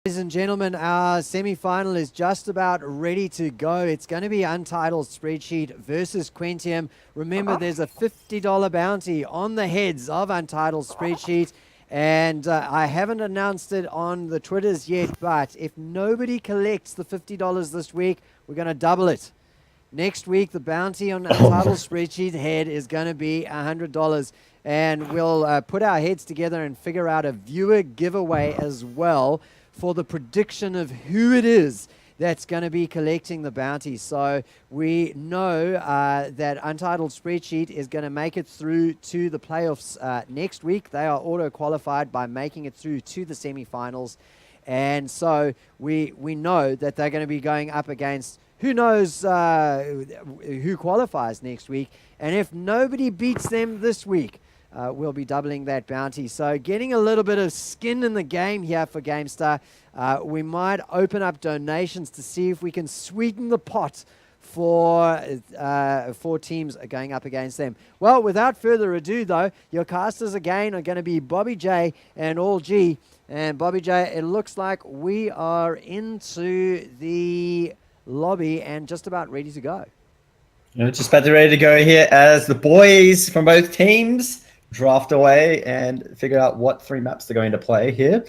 Ladies and gentlemen, our semi-final is just about ready to go. It's going to be Untitled Spreadsheet versus Quentiam. Remember, there's a $50 bounty on the heads of Untitled Spreadsheet. And I haven't announced it on the Twitters yet, but if nobody collects the $50 this week, we're going to double it. Next week, the bounty on Untitled Spreadsheet head is going to be $100. And we'll put our heads together and figure out a viewer giveaway as well for the prediction of who it is that's going to be collecting the bounty. So we know that Untitled Spreadsheet is going to make it through to the playoffs next week. They are auto-qualified by making it through to the semifinals. And so we know that they're going to be going up against who knows who qualifies next week. And if nobody beats them this week, we'll be doubling that bounty. So getting a little bit of skin in the game here for Gamestah. We might open up donations to see if we can sweeten the pot for teams going up against them. Well, without further ado, though, your casters again are going to be Bobby J and All G. And Bobby J, it looks like we are into the lobby and just about ready to go. Just about ready to go here as the boys from both teams draft away and figure out what 3 maps they're going to play here.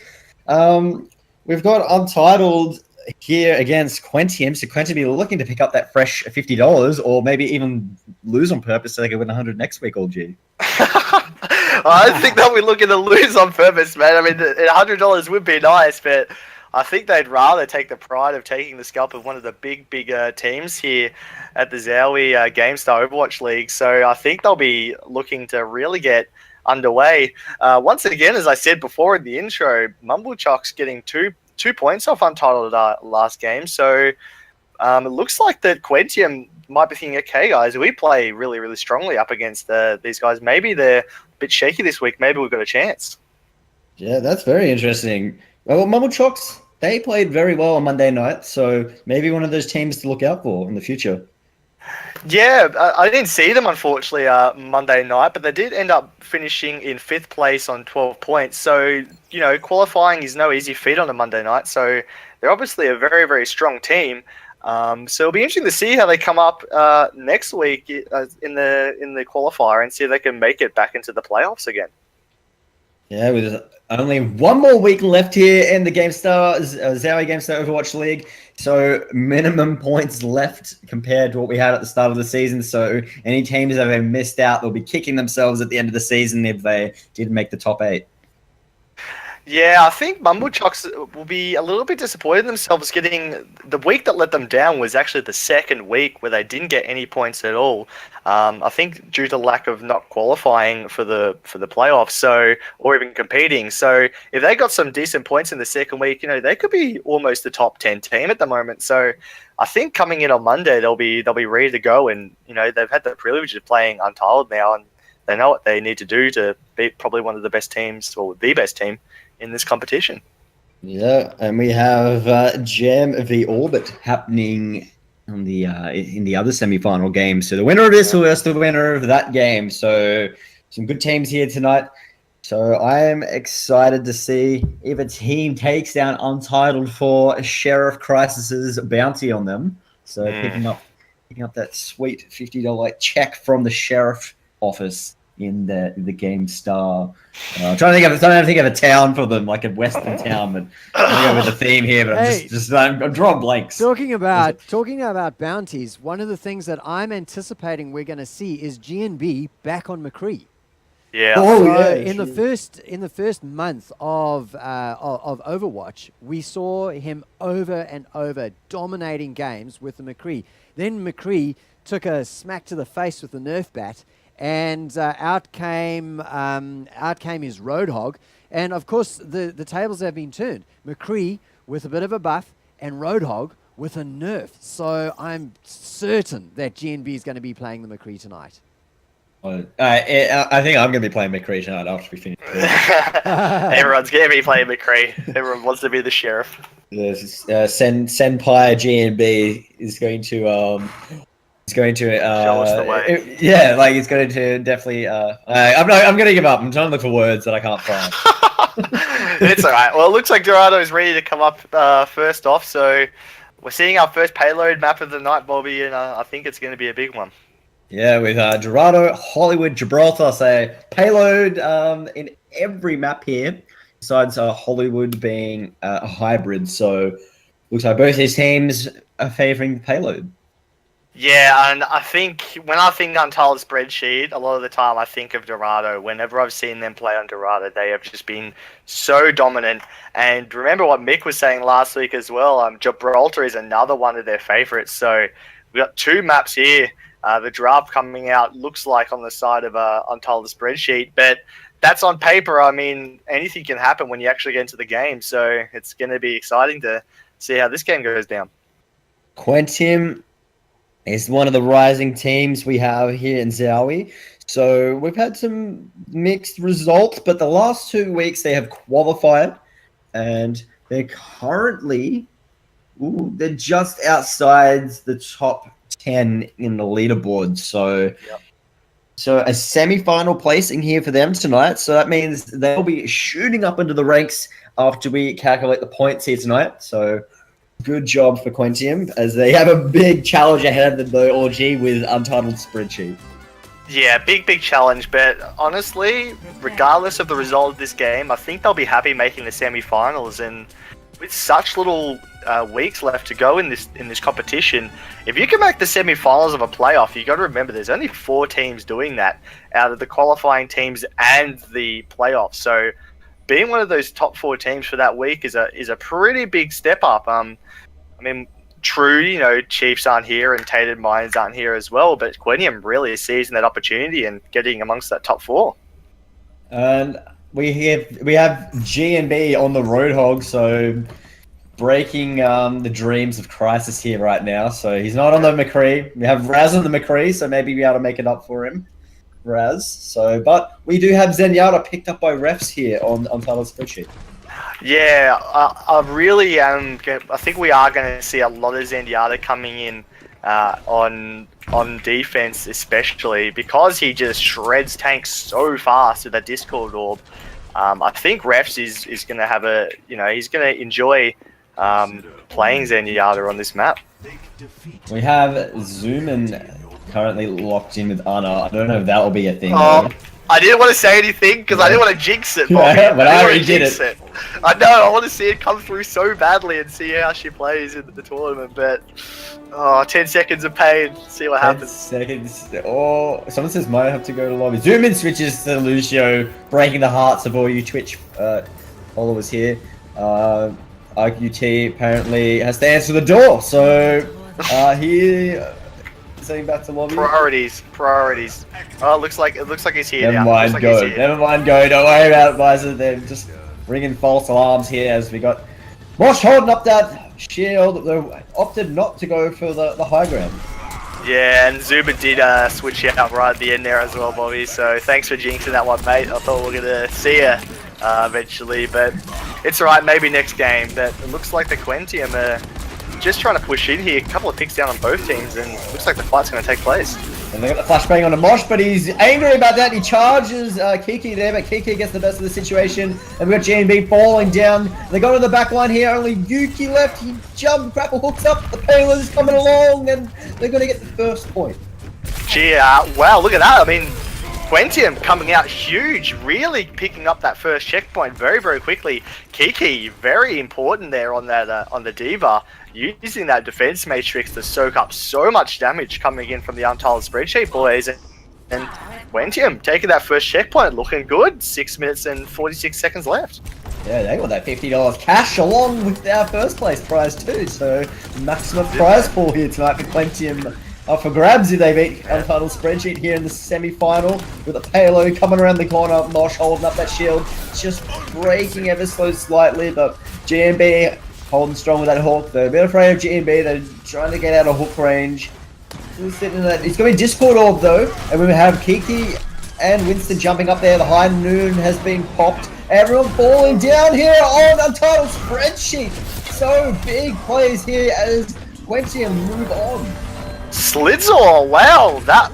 We've got Untitled here against Quentiam. So Quentiam be looking to pick up that fresh $50 or maybe even lose on purpose so they can win 100 next week, OG. I think they'll be looking to lose on purpose, man. I mean, $100 would be nice, but I think they'd rather take the pride of taking the scalp of one of the big teams here at the ZOWIE Gamestah Overwatch League. So I think they'll be looking to really get underway. Once again, as I said before in the intro, Mumblechuck's getting two points off Untitled last game. So it looks like that Quentiam might be thinking, okay, guys, we play really, really strongly up against these guys. Maybe they're a bit shaky this week. Maybe we've got a chance. Yeah, that's very interesting. Well, Mumblechucks, they played very well on Monday night, so maybe one of those teams to look out for in the future. Yeah, I didn't see them, unfortunately, Monday night, but they did end up finishing in 5th place on 12 points. So, you know, qualifying is no easy feat on a Monday night. So they're obviously a very, very strong team. So it'll be interesting to see how they come up next week in the qualifier and see if they can make it back into the playoffs again. Yeah, with only 1 more week left here in the ZOWIE Gamestah Overwatch League. So minimum points left compared to what we had at the start of the season. So any teams that have missed out, they'll be kicking themselves at the end of the season if they didn't make the top 8. Yeah, I think Mumblechucks will be a little bit disappointed in themselves. Getting the week that let them down was actually the 2nd week where they didn't get any points at all. I think due to lack of not qualifying for the playoffs, or even competing. So if they got some decent points in the 2nd week, you know, they could be almost the top 10 team at the moment. So I think coming in on Monday they'll be ready to go, and you know they've had the privilege of playing Untitled now, and they know what they need to do to beat probably one of the best teams or the best team in this competition. Yeah, and we have Jam v Orbit happening on the in the other semi-final game. So the winner of this will be the winner of that game. So some good teams here tonight. So I am excited to see if a team takes down Untitled for Sheriff Crisis's bounty on them. So picking up that sweet $50 check from the sheriff office in the Gamestah. I'm trying to think of a town for them, like a western town, but I'm going with the theme here. But I'm drawing blanks. Talking about bounties, one of the things that I'm anticipating we're going to see is GNB back on McCree. Yeah. In the first month of Overwatch, we saw him over and over dominating games with the McCree. Then McCree took a smack to the face with the Nerf bat. And out came his Roadhog. And, of course, the tables have been turned. McCree with a bit of a buff and Roadhog with a nerf. So I'm certain that GNB is going to be playing the McCree tonight. I think I'm going to be playing McCree tonight after we finish. Everyone's going to be playing McCree. Everyone wants to be the sheriff. Yes, Senpai GNB is going to... It's going to show us the way. It's going to definitely. I'm going to give up. I'm trying to look for words that I can't find. It's alright. Well, it looks like Dorado's ready to come up first off, so we're seeing our first payload map of the night, Bobby, and I think it's going to be a big one. Yeah, with Dorado, Hollywood, Gibraltar, say payload in every map here, besides Hollywood being a hybrid. So looks like both these teams are favoring the payload. Yeah, and I think when I think Untitled Spreadsheet, a lot of the time I think of Dorado. Whenever I've seen them play on Dorado, they have just been so dominant. And remember what Mick was saying last week as well. Gibraltar is another one of their favorites. So we've got two maps here. The draft coming out looks like on the side of Untitled Spreadsheet, but that's on paper. I mean, anything can happen when you actually get into the game. So it's going to be exciting to see how this game goes down. Quentiam is one of the rising teams we have here in ZOWIE. So we've had some mixed results, but the last 2 weeks they have qualified, and they're currently they're just outside the top 10 in the leaderboard. So, so a semi-final placing here for them tonight. So that means they'll be shooting up into the ranks after we calculate the points here tonight. So good job for Quentiam, as they have a big challenge ahead of them, though, OG, with Untitled Spreadsheet. Yeah, big challenge, but honestly, regardless of the result of this game, I think they'll be happy making the semi-finals. And with such little weeks left to go in this competition, if you can make the semi-finals of a playoff, you got to remember there's only 4 teams doing that out of the qualifying teams and the playoffs. So being one of those top 4 teams for that week is a pretty big step up. I mean, true, you know, Chiefs aren't here and Tainted Minds aren't here as well, but Quentiam really is seizing that opportunity and getting amongst that top 4. And we have G&B on the Roadhog, so breaking the dreams of Crisis here right now. So he's not on the McCree. We have Raz on the McCree, so maybe we ought to make it up for him, Raz. So, but we do have Zenyatta picked up by refs here on Untitled Spreadsheet. Yeah, I really am. I think we are going to see a lot of Zenyatta coming in on defense, especially because he just shreds tanks so fast with that Discord orb. I think refs is going to have he's going to enjoy playing Zenyatta on this map. We have Zoomin currently locked in with Anna. I don't know if that will be a thing. I didn't want to say anything because I didn't want to jinx it, Bobby. Yeah, but I already did it. I know, I want to see it come through so badly and see how she plays in the tournament, but 10 seconds of pain, see what happens. 10 seconds. Oh, someone says might have to go to lobby. Zoomin switches to Lucio, breaking the hearts of all you Twitch followers here. RQT apparently has to answer the door, so he sending back to lobby. Priorities. Oh, it looks like he's here now. Never mind, go. Don't worry about it, Visor. They're just ringing false alarms here as we got Mosh holding up that shield. They opted not to go for the high ground. Yeah, and Zuba did switch out right at the end there as well, Bobby. So thanks for jinxing that one, mate. I thought we were going to see you eventually, but it's alright, maybe next game. But it looks like the Quentiam are just trying to push in here. A couple of picks down on both teams, and it looks like the fight's going to take place. And they got the flashbang on a Mosh, but he's angry about that. He charges Kiki there, but Kiki gets the best of the situation. And we got G&B falling down. They go to the back line here. Only Yuki left. He jumped, grapple hooks up. The payload is coming along, and they're going to get the first point. Gee, wow, look at that. I mean, Quentiam coming out huge, really picking up that first checkpoint very, very quickly. Kiki, very important there on that on the Diva, using that defense matrix to soak up so much damage coming in from the Untitled Spreadsheet boys. And Quentiam taking that first checkpoint, looking good. 6 minutes and 46 seconds left. Yeah, they got that $50 cash along with our first place prize too. So maximum prize pool here tonight for Quentiam. For grabs if they beat Untitled Spreadsheet here in the semi-final with a payload coming around the corner. Mosh holding up that shield, just breaking ever so slightly, but G&B holding strong with that hook. They're a bit afraid of G&B. They're trying to get out of hook range. It's going to be Discord orb though, and we have Kiki and Winston jumping up there. The high noon has been popped. Everyone falling down here on Untitled Spreadsheet. So big plays here as Quentiam move on. Slidzor, wow, that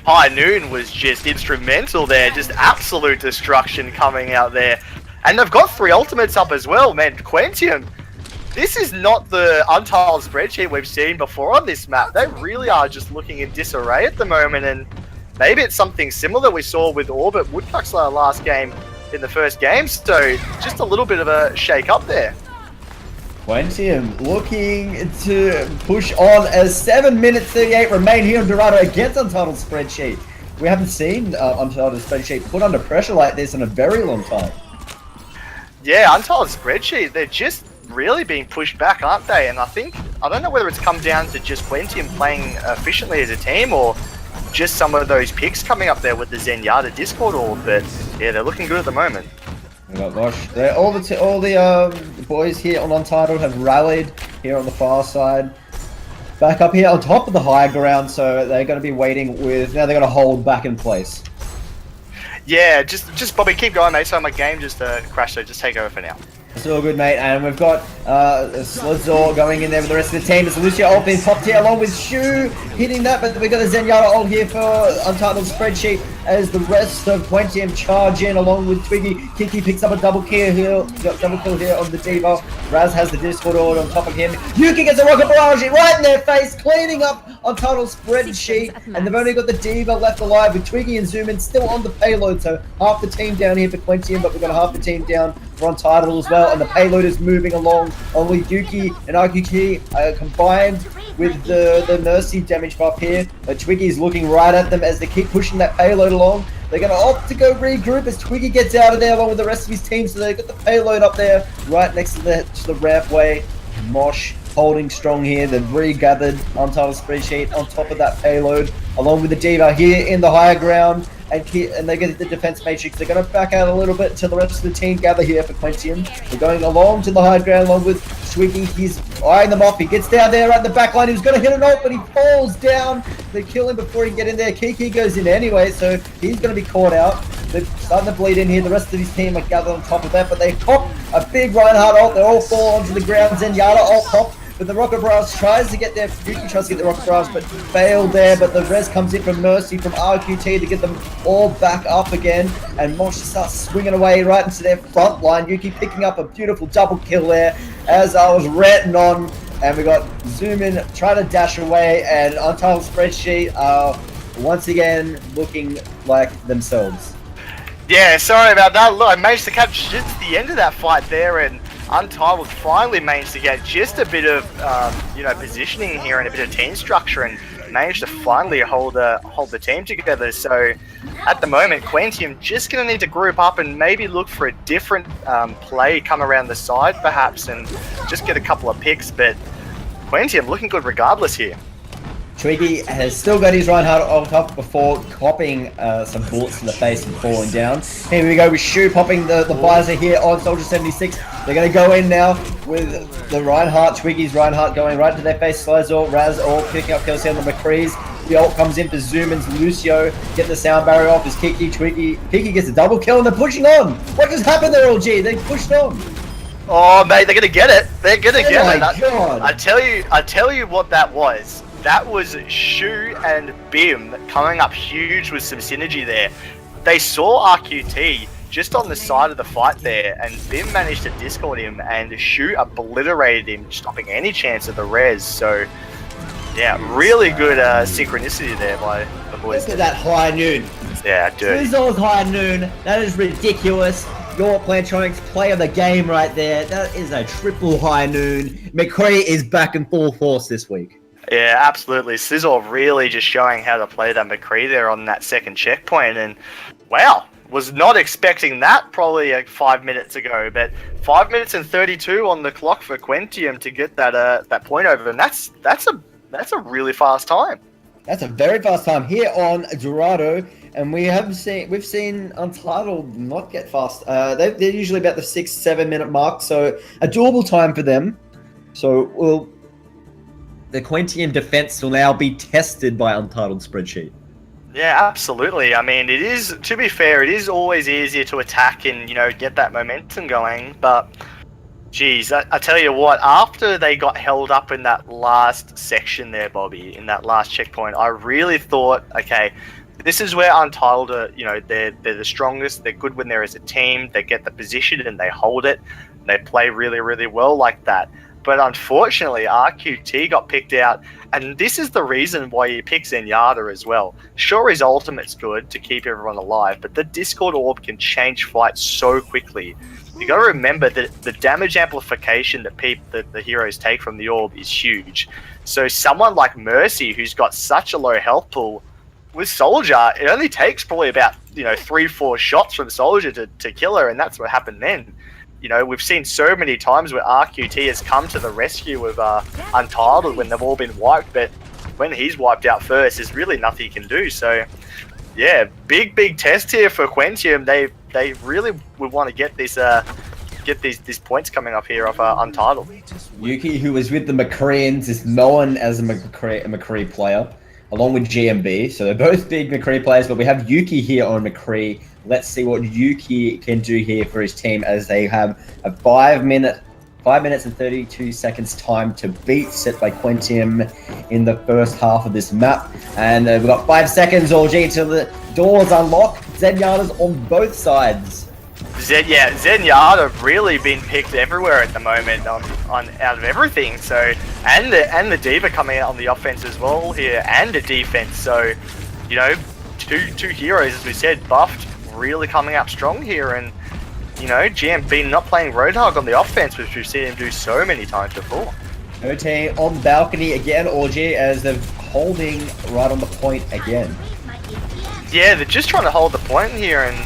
high noon was just instrumental there, just absolute destruction coming out there. And they've got 3 ultimates up as well, man. Quentiam, this is not the Untitled spreadsheet we've seen before on this map. They really are just looking in disarray at the moment, and maybe it's something similar that we saw with Orbit Woodchuck's last game in the first game, so just a little bit of a shake up there. Quentiam looking to push on as 7 minutes 38 remain here in Dorado against Untitled spreadsheet. We haven't seen Untitled spreadsheet put under pressure like this in a very long time. Yeah, Untitled spreadsheet, they're just really being pushed back, aren't they? And I don't know whether it's come down to just Quentiam playing efficiently as a team or just some of those picks coming up there with the Zenyatta Discord orb, but yeah, they're looking good at the moment. Oh gosh, all the boys here on Untitled have rallied here on the far side. Back up here on top of the high ground, so they're going to be waiting with... Now they're going to hold back in place. Yeah, just Bobby, keep going, mate. So my game just crashed, so just take over for now. It's all good, mate. And we've got Slidzor going in there with the rest of the team. It's Lucio ult being popped here along with Shu hitting that, but we've got a Zenyatta ult here for Untitled spreadsheet as the rest of Quentiam charge in along with Twiggy. Kiki picks up a double kill here on the D.Va. Raz has the Discord ult on top of him. Yuki gets a rocket barrage right in their face, cleaning up Untitled spreadsheet, and they've only got the D.Va left alive with Twiggy and Zoomin still on the payload, so half the team down here for Quentiam, but we've got half the team down for Untitled as well, and the payload is moving along. Only Yuki and RQT combined with the Mercy damage buff here. Twiggy is looking right at them as they keep pushing that payload along. They're going to opt to go regroup as Twiggy gets out of there along with the rest of his team, so they've got the payload up there right next to the rampway. Mosh holding strong here. They've regathered Untitled spreadsheet on top of that payload along with the D.Va here in the higher ground. And they get the defense matrix. They're going to back out a little bit until the rest of the team gather here for Quentiam. They're going along to the high ground along with Twiggy. He's eyeing them off. He gets down there at the back line. He was going to hit an ult, but he falls down. They kill him before he can get in there. Kiki goes in anyway, so he's going to be caught out. They're starting to bleed in here. The rest of his team are gathered on top of that, but they pop a big Reinhardt ult. They all fall onto the ground. Zenyatta ult popped. But the Rocket Barrage tries to get there. Yuki tries to get the Rocket Barrage, but failed there. But the res comes in from Mercy, from RQT to get them all back up again. And Mosh starts swinging away right into their front line. Yuki picking up a beautiful double kill there, as I was ranting on. And we got Zoom in, trying to dash away, and Untitled spreadsheet are once again looking like themselves. Yeah, sorry about that. Look, I managed to catch just the end of that fight there, and Untitled finally managed to get just a bit of, positioning here and a bit of team structure, and managed to finally hold the team together. So, at the moment, Quentiam just going to need to group up and maybe look for a different play, come around the side perhaps, and just get a couple of picks. But Quentiam looking good regardless here. Twiggy has still got his Reinhardt on top before copping some bullets in the face and falling down. Here we go with Shu popping the visor here on Soldier 76. They're going to go in now with the Reinhardt, Twiggy's Reinhardt going right to their face. Slizor, Raz all picking up kills here on the McCrees. The ult comes in for Zoomin's Lucio. Get the sound barrier off his Kiki. Kiki gets a double kill and they're pushing on. What just happened there, LG? They pushed on. Oh, mate, they're going to get it. They're going to get it. God. I tell you what that was. That was Shu and Bim coming up huge with some synergy there. They saw RQT just on the side of the fight there, and Bim managed to discord him, and Shu obliterated him, stopping any chance of the res. So, yeah, really good synchronicity there by the boys. Look at that high noon. Yeah, dude. Slizzle's high noon. That is ridiculous. Your Quentiam's play of the game right there. That is a triple high noon. McCree is back in full force this week. Yeah, absolutely. Sizzle really just showing how to play that McCree there on that second checkpoint, and wow, was not expecting that probably 5 minutes ago, but 5 minutes and 32 on the clock for Quentiam to get that point over, and that's a really fast time. That's a very fast time here on Dorado, and we've seen Untitled not get fast. They're usually about the 6-7 minute mark, so a doable time for them. So the Quentiam defense will now be tested by Untitled spreadsheet. Yeah, absolutely. I mean, it is, to be fair, it is always easier to attack and, get that momentum going. But, geez, I tell you what, after they got held up in that last section there, Bobby, in that last checkpoint, I really thought, okay, This is where Untitled are, they're the strongest. They're good when they're as a team. They get the position and they hold it. They play really, really well like that. But unfortunately, RQT got picked out, and this is the reason why you pick Zenyatta as well. Sure, his ultimate's good to keep everyone alive, but the Discord Orb can change fights so quickly. You got to remember that the damage amplification that the heroes take from the Orb is huge. So someone like Mercy, who's got such a low health pool, with Soldier, it only takes probably about 3-4 shots from Soldier to kill her, and that's what happened then. We've seen so many times where RQT has come to the rescue of Untitled when they've all been wiped, but when he's wiped out first, there's really nothing he can do. So, yeah, big test here for Quentiam. They really would want to get this these points coming up here off Untitled. Yuki, who was with the McCreans, is known as a McCree player, along with GMB. So they're both big McCree players, but we have Yuki here on McCree. Let's see what Yuki can do here for his team as they have a 5 minutes and 32 seconds time to beat, set by Quentiam in the first half of this map. And we've got 5 seconds, OG, till the doors unlock. Zenyatta's on both sides. Zenyatta really been picked everywhere at the moment on out of everything. So and the D.Va coming out on the offense as well here, and the defense. So two heroes, as we said, buffed, really coming up strong here. And GMB not playing Roadhog on the offense, which we've seen him do so many times before. OT on the balcony again, OG, as they're holding right on the point again. Yeah, they're just trying to hold the point here and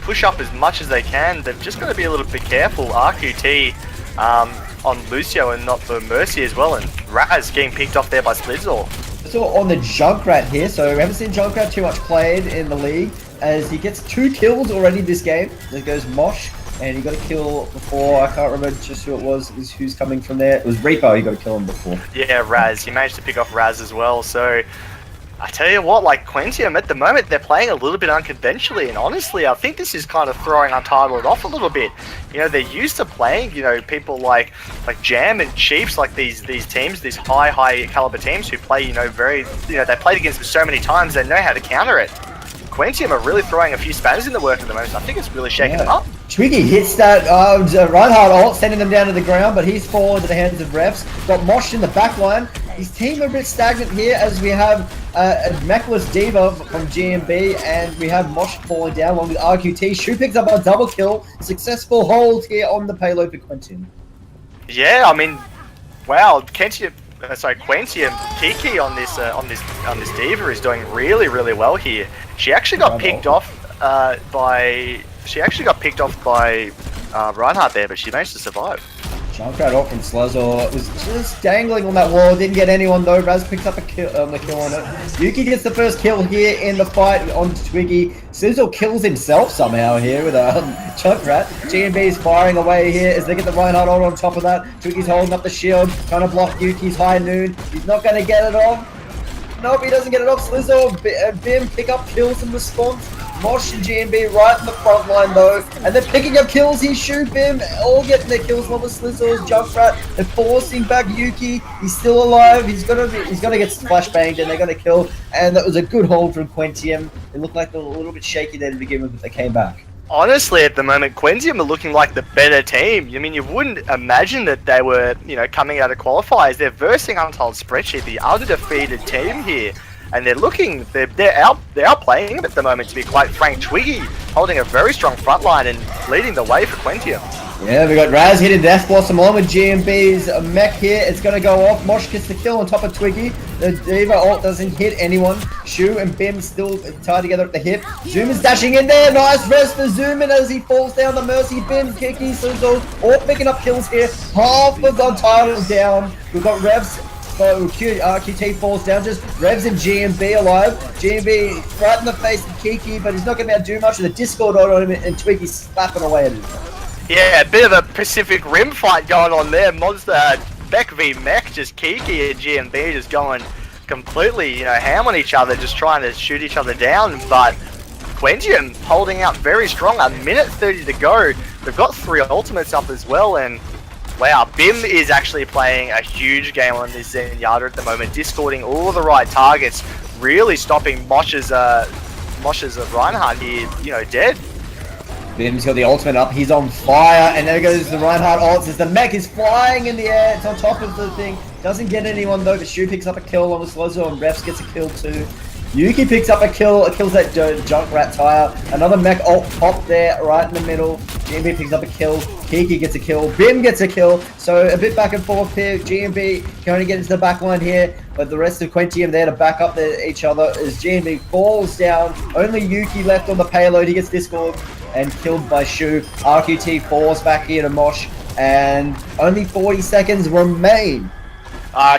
push up as much as they can. They've just got to be a little bit careful. RQT on Lucio and not for Mercy as well, and Raz getting picked off there by Slizzle. So on the Junkrat here, so we haven't seen Junkrat too much played in the league, as he gets 2 kills already this game. There goes Mosh, and he got a kill before. I can't remember just who it was, who's coming from there. It was Reaper, he got a kill him before. Yeah, Raz. He managed to pick off Raz as well, so I tell you what, like Quentiam at the moment, they're playing a little bit unconventionally, and honestly, I think this is kind of throwing Untitled off a little bit. They're used to playing, people like Jam and Chiefs, like these teams, these high caliber teams who play, very, they played against them so many times, they know how to counter it. Quentiam are really throwing a few spanners in the work at the moment. I think it's really shaking them up. Twiggy hits that Reinhardt ult, sending them down to the ground, but he's fallen to the hands of refs. Got Mosh in the back line. His team are a bit stagnant here, as we have a mechless D.Va from GMB, and we have Mosh falling down along with RQT. Shu picks up a double kill. Successful hold here on the payload for Quentiam. Yeah, I mean, wow, Quentiam, Kiki on this D.Va is doing really, really well here. She actually got picked off by Reinhardt there, but she managed to survive. Junkrat off from Sluzzle was just dangling on that wall, didn't get anyone though. Raz picks up the kill on it. Yuki gets the first kill here in the fight on Twiggy. Sluzzle kills himself somehow here with a Junkrat. GMB is firing away here as they get the Reinhardt on top of that. Twiggy's holding up the shield, trying to block Yuki's high noon. He's not going to get it off. Nope, he doesn't get it off. Sluzzle, Bim pick up kills in response. Mosh and GMB right in the front line though, and they're picking up kills. He shoot him, all getting their kills on the Slizzles. Junkrat, they're forcing back Yuki. He's still alive. He's gonna get flashbanged, and they're gonna kill. And that was a good hold from Quentiam. It looked like they were a little bit shaky there to begin with, but they came back. Honestly, at the moment, Quentiam are looking like the better team. I mean, you wouldn't imagine that they were, coming out of qualifiers. They're versing Untitled Spreadsheet, the undefeated team here. And they're outplaying him at the moment, to be quite frank. Twiggy holding a very strong front line and leading the way for Quentiam. Yeah, we got Raz hitting Death Blossom along with GMB's mech here. It's going to go off. Mosh gets the kill on top of Twiggy. The D.Va ult doesn't hit anyone. Shu and Bim still tied together at the hip. Zoom is dashing in there. Nice rest for Zoom as he falls down the Mercy. Bim kicking, so all picking up kills here. Half of Untitled down. We've got Revs. So RQT falls down, just Revs and GMB alive. GMB right in the face of Kiki, but he's not going to be able to do much with the Discord on him, and Twiggy's slapping away at him. Yeah, a bit of a Pacific Rim fight going on there. Beck v Mech, just Kiki and GMB just going completely, ham on each other, just trying to shoot each other down. But Quentiam holding out very strong, 1:30 to go. They've got 3 ultimates up as well, and wow, Bim is actually playing a huge game on this Zenyatta at the moment, discording all the right targets, really stopping Mosh's Mosh's Reinhardt here, you know, dead. Bim's got the ultimate up, he's on fire, and there goes the Reinhardt ults as the mech is flying in the air, it's on top of the thing, doesn't get anyone though, but Shu picks up a kill on the Slozor, and Refs gets a kill too. Yuki picks up a kill, kills that Junkrat tire, another mech ult pop there, right in the middle, GMB picks up a kill, Kiki gets a kill, Bim gets a kill, so a bit back and forth here, GMB can only get into the back line here, but the rest of Quentiam there to back up each other as GMB falls down, only Yuki left on the payload, he gets Discord and killed by Shu, RQT falls back here to Mosh, and only 40 seconds remain.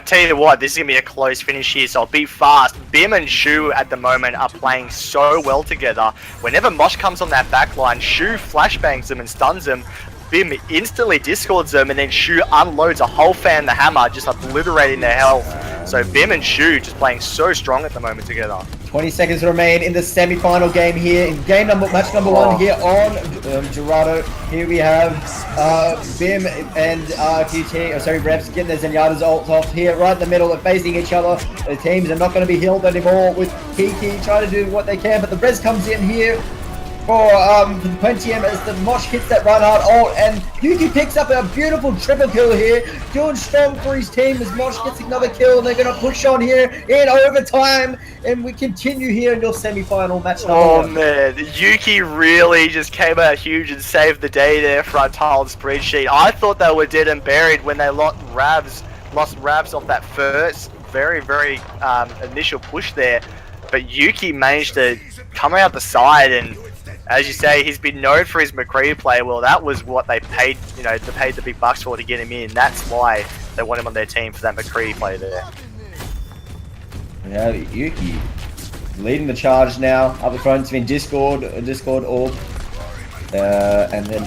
Tell you what, this is going to be a close finish here, so I'll be fast. Bim and Shu at the moment are playing so well together. Whenever Mosh comes on that back line, Shu flashbangs them and stuns them. Bim instantly discords them, and then Shu unloads a whole fan the hammer, just obliterating their health. So Bim and Shu just playing so strong at the moment together. 20 seconds remain in the semi-final game here. In match number one here on Gerardo. Here we have Bim and Refs getting their Zenyatta's ults off here right in the middle. They're facing each other. The teams are not going to be healed anymore with Kiki trying to do what they can, but the Res comes in here for the Quentiam as the Mosh hits that Reinhardt ult, and Yuki picks up a beautiful triple kill here, doing strong for his team as Mosh gets another kill, and they're going to push on here in overtime, and we continue here until semi-final match number one. Oh man, Yuki really just came out huge and saved the day there for Untitled Spreadsheet. I thought they were dead and buried when they lost Ravs off that first very initial push there, but Yuki managed to come out the side, and as you say, he's been known for his McCree play. Well, that was what they paid, you know, they paid the big bucks for to get him in. That's why they want him on their team for that McCree play there. Yeah, Yuki leading the charge now. Up the front, it's been Discord orb. And then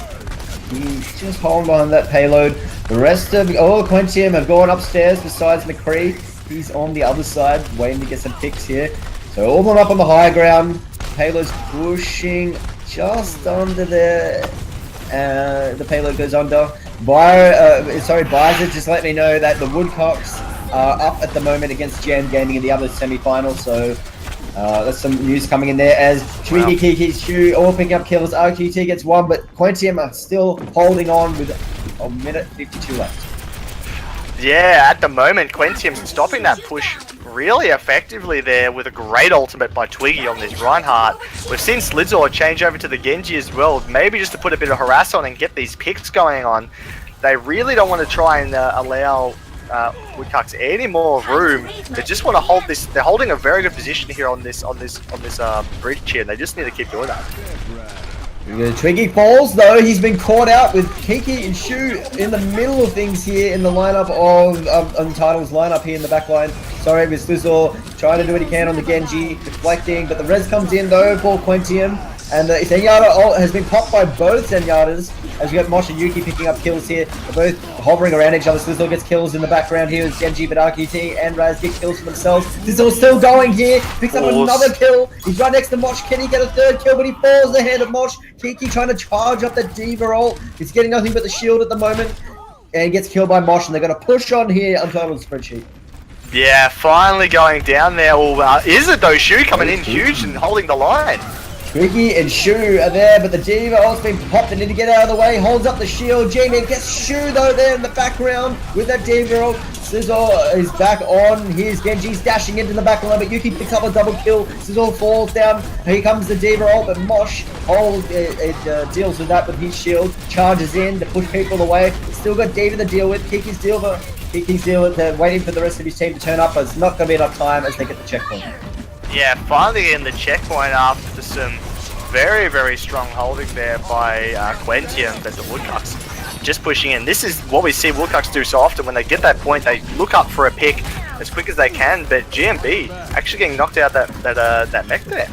he's just holding on that payload. The rest of all Quentiam have gone upstairs besides McCree. He's on the other side, waiting to get some picks here. So all of them up on the high ground. Payload's pushing just under there. The payload goes under. Bizer just let me know that the Woodcocks are up at the moment against GM Gaming in the other semi-final. So that's some news coming in there as Twiggy, Kiki, Shu all picking up kills. RQT gets one, but Quentiam are still holding on with a minute 52 left. Yeah, at the moment, Quentiam's stopping that push really effectively there with a great ultimate by Twiggy on this Reinhardt. We've seen Slizor change over to the Genji as well, maybe just to put a bit of harass on and get these picks going on. They really don't want to try and allow Woodcocks any more room. They just want to hold this. They're holding a very good position here on this bridge here, and they just need to keep doing that. Twiggy falls though, he's been caught out with Kiki and Shu in the middle of things here in the lineup of Untitled's lineup here in the back line. Sorry, with Slizor trying to do what he can on the Genji, deflecting, but the res comes in though for Quentiam. And the Zenyatta ult has been popped by both Zenyatas as we got Mosh and Yuki picking up kills here. They're both hovering around each other. Slizor gets kills in the background here as Genji, but RQT and Raz get kills for themselves. Slizor's still going here, picks up another kill. He's right next to Mosh. Can he get a third kill? But he falls ahead of Mosh. Kiki trying to charge up the D.Va ult. He's getting nothing but the shield at the moment. And he gets killed by Mosh, and they're going to push on here Untitled Spreadsheet. Yeah, finally going down there. Is it though? Shu coming in huge and holding the line. Twiggy and Shu are there, but the D.Va ult's been popped. They need to get out of the way. Holds up the shield. J-Man gets Shu though there in the background with that D.Va ult. Slizor is back on. Here's Genji's dashing into the back line, but Yuki picks up a double kill. Slizor falls down. Here comes the D.Va ult, but Mosh deals with that with his shield. Charges in to push people away. Still got D.Va to deal with. Kiki's deal with. They're waiting for the rest of his team to turn up, but it's not going to be enough time as they get the checkpoint. Yeah, finally getting the checkpoint after some very strong holding there by Quentiam, but the Woodcocks just pushing in. This is what we see Woodcocks do so often. When they get that point, they look up for a pick as quick as they can, but GMB actually getting knocked out that mech there.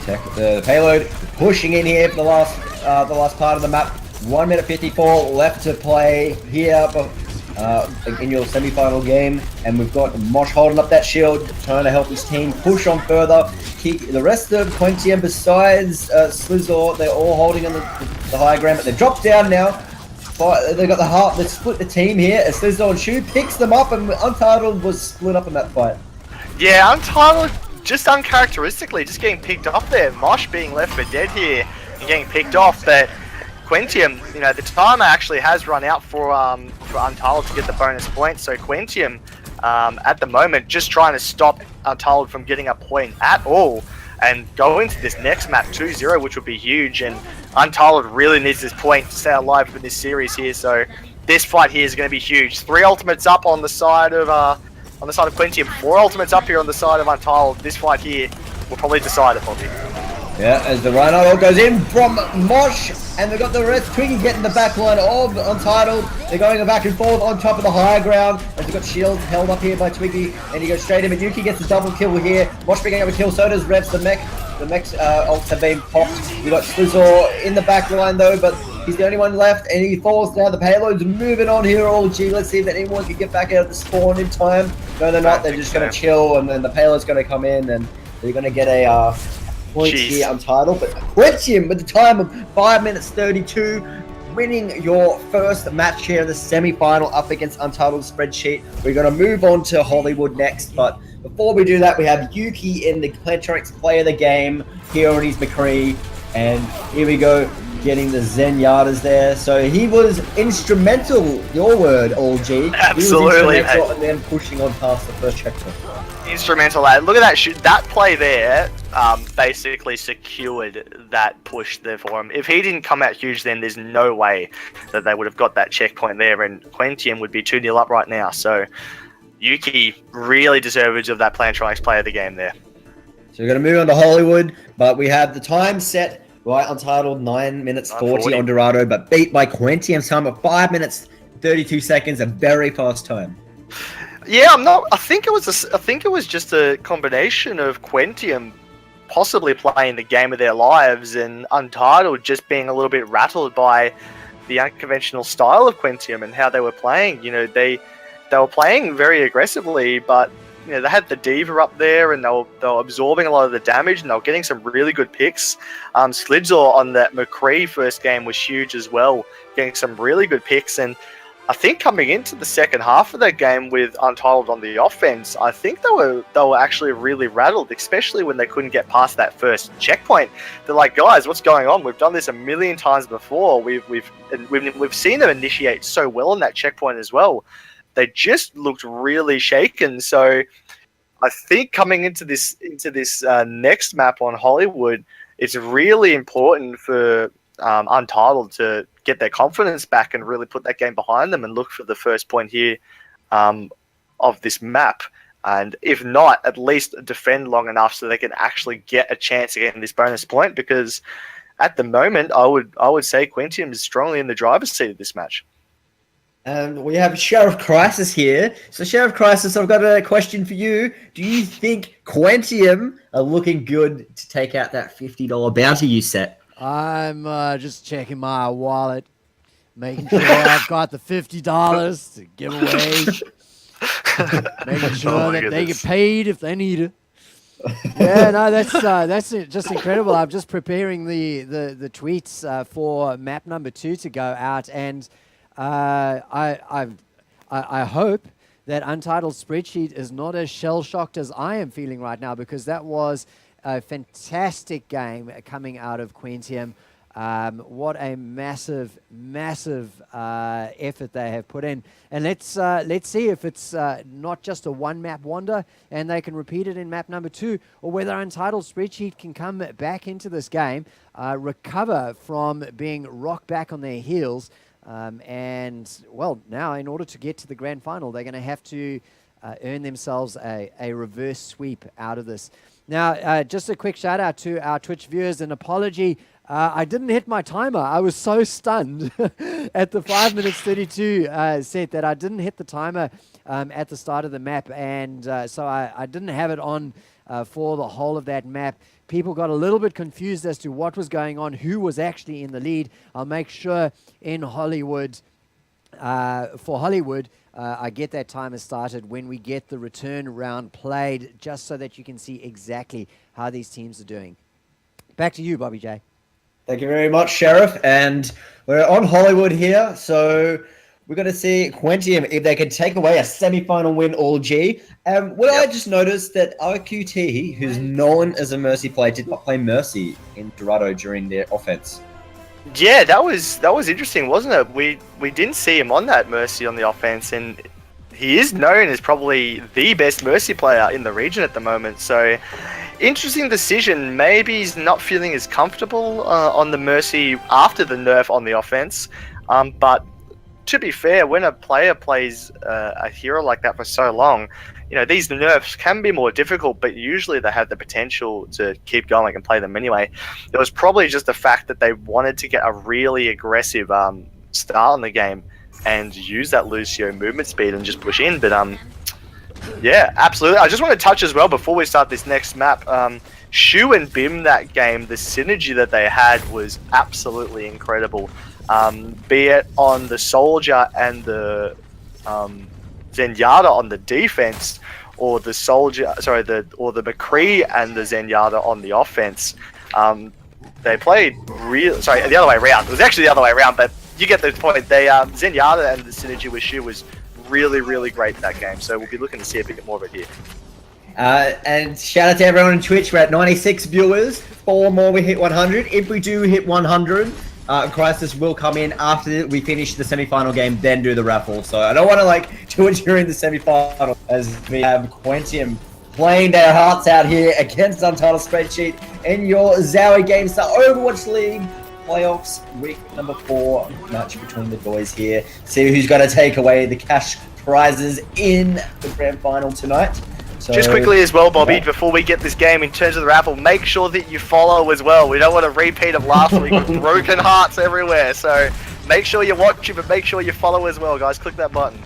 Check the payload pushing in here for the last part of the map. 1 minute 54 left to play here in your semi-final game, and we've got Mosh holding up that shield, trying to help his team push on further. The rest of Quentiam, besides Slizor, they're all holding on the high ground, but they've dropped down now. They've got the heart. They split the team here as Slizor and Shu picks them up, and Untitled was split up in that fight. Yeah, Untitled just uncharacteristically, just getting picked off there. Mosh being left for dead here and getting picked off. But Quentiam, you know, the timer actually has run out for Untitled to get the bonus point. So Quentiam, at the moment, just trying to stop Untitled from getting a point at all and go into this next map 2-0, which would be huge. And Untitled really needs this point to stay alive in this series here. So this fight here is going to be huge. 3 ultimates up on the side of Quentiam. 4 ultimates up here on the side of Untitled. This fight here will probably decide it, Bobby. Yeah, as the Rhino goes in from Mosh, and they've got the rest. Twiggy getting the back line of Untitled. They're going back and forth on top of the high ground, as they've got shield held up here by Twiggy, and he goes straight in, but Yuki gets a double kill here. Mosh picking up a kill, so does Revs. The mech's ults have been popped. We've got Slizzor in the back line though, but he's the only one left, and he falls down. The payload's moving on here. Oh gee, let's see if anyone can get back out of the spawn in time. No, they're not. They're just going to chill, and then the payload's going to come in, and they're going to get a point here, Untitled. But Quentiam with the time of 5 minutes 32, winning your first match here in the semi-final up against Untitled Spreadsheet. We're going to move on to Hollywood next, but before we do that, we have Yuki in the Plantronics Play of the Game here on his McCree, and here we go, getting the Zenyatas there. So he was instrumental, your word, OG. Absolutely, he was instrumental in them pushing on past the first checkpoint. Instrumental, lad. Look at that shoot. That play there basically secured that push there for him. If he didn't come out huge, then there's no way that they would have got that checkpoint there, and Quentiam would be 2-0 up right now. So Yuki really deserves of that Plantronics Play of the Game there. So we're going to move on to Hollywood, but we have the time set right Untitled, 9 minutes 40 on Dorado, but beat by Quentiam's time of 5 minutes 32 seconds, a very fast time. Yeah, I'm not. I think it was just a combination of Quentiam possibly playing the game of their lives and Untitled just being a little bit rattled by the unconventional style of Quentiam and how they were playing. You know, they were playing very aggressively, but you know, they had the Diva up there and they were absorbing a lot of the damage and they were getting some really good picks. Slidzor on that McCree first game was huge as well, getting some really good picks. And I think coming into the second half of that game with Untitled on the offense, I think they were actually really rattled, especially when they couldn't get past that first checkpoint. They're like, guys, what's going on? We've done this a million times before. We've seen them initiate so well on that checkpoint as well. They just looked really shaken. So I think coming into this next map on Hollywood, it's really important for Untitled to get their confidence back and really put that game behind them and look for the first point here of this map. And if not, at least defend long enough so they can actually get a chance of getting this bonus point, because at the moment, I would say Quentiam is strongly in the driver's seat of this match. And we have Sheriff Crisis here. So Sheriff Crisis, I've got a question for you. Do you think Quentiam are looking good to take out that $50 bounty you set? I'm just checking my wallet, making sure I've got the $50 to give away, making sure that they get paid if they need it. Yeah, no, that's just incredible. I'm just preparing the tweets for map number 2 to go out, and I hope that Untitled Spreadsheet is not as shell-shocked as I am feeling right now, because that was a fantastic game coming out of Quentiam. What a massive effort they have put in. And let's see if it's not just a one-map wonder and they can repeat it in map number 2, or whether Untitled Spreadsheet can come back into this game, recover from being rocked back on their heels. And, well, now in order to get to the grand final, they're going to have to earn themselves a reverse sweep out of this. Now, just a quick shout out to our Twitch viewers. An apology. I didn't hit my timer. I was so stunned at the 5 minutes 32 set that I didn't hit the timer at the start of the map. And so I didn't have it on for the whole of that map. People got a little bit confused as to what was going on, who was actually in the lead. I'll make sure in Hollywood, for Hollywood, I get that timer started when we get the return round played, just so that you can see exactly how these teams are doing. Back to you, Bobby J. Thank you very much, Sheriff. And we're on Hollywood here. So we're going to see Quentiam if they can take away a semi-final win all G. I just noticed that RQT, who's known as a Mercy player, did not play Mercy in Dorado during their offense. Yeah, that was interesting, wasn't it? We didn't see him on that Mercy on the offense, and he is known as probably the best Mercy player in the region at the moment. So, interesting decision. Maybe he's not feeling as comfortable on the Mercy after the nerf on the offense. But to be fair, when a player plays a hero like that for so long, you know, these nerfs can be more difficult, but usually they have the potential to keep going and play them anyway. It was probably just the fact that they wanted to get a really aggressive start in the game and use that Lucio movement speed and just push in. But yeah, absolutely. I just want to touch as well before we start this next map. Shu and Bim that game, the synergy that they had was absolutely incredible. Be it on the Soldier and the Zenyatta on the defense, or the McCree and the Zenyatta on the offense. They played the other way around. It was actually the other way around, but you get the point. They Zenyatta and the synergy with Shu was really, really great in that game. So we'll be looking to see a bit more of it here. And shout out to everyone on Twitch. We're at 96 viewers. 4 more, we hit 100. If we do hit 100, Crisis will come in after we finish the semi-final game, then do the raffle. So I don't want to do it during the semi-final, as we have Quentiam playing their hearts out here against Untitled Spreadsheet in your ZOWIE Gamestah Overwatch League playoffs, week number 4 match between the boys here. See who's going to take away the cash prizes in the grand final tonight. So, just quickly as well, Bobby, before we get this game in terms of the raffle, make sure that you follow as well. We don't want a repeat of last week with broken hearts everywhere. So make sure you watch it, but make sure you follow as well, guys. Click that button.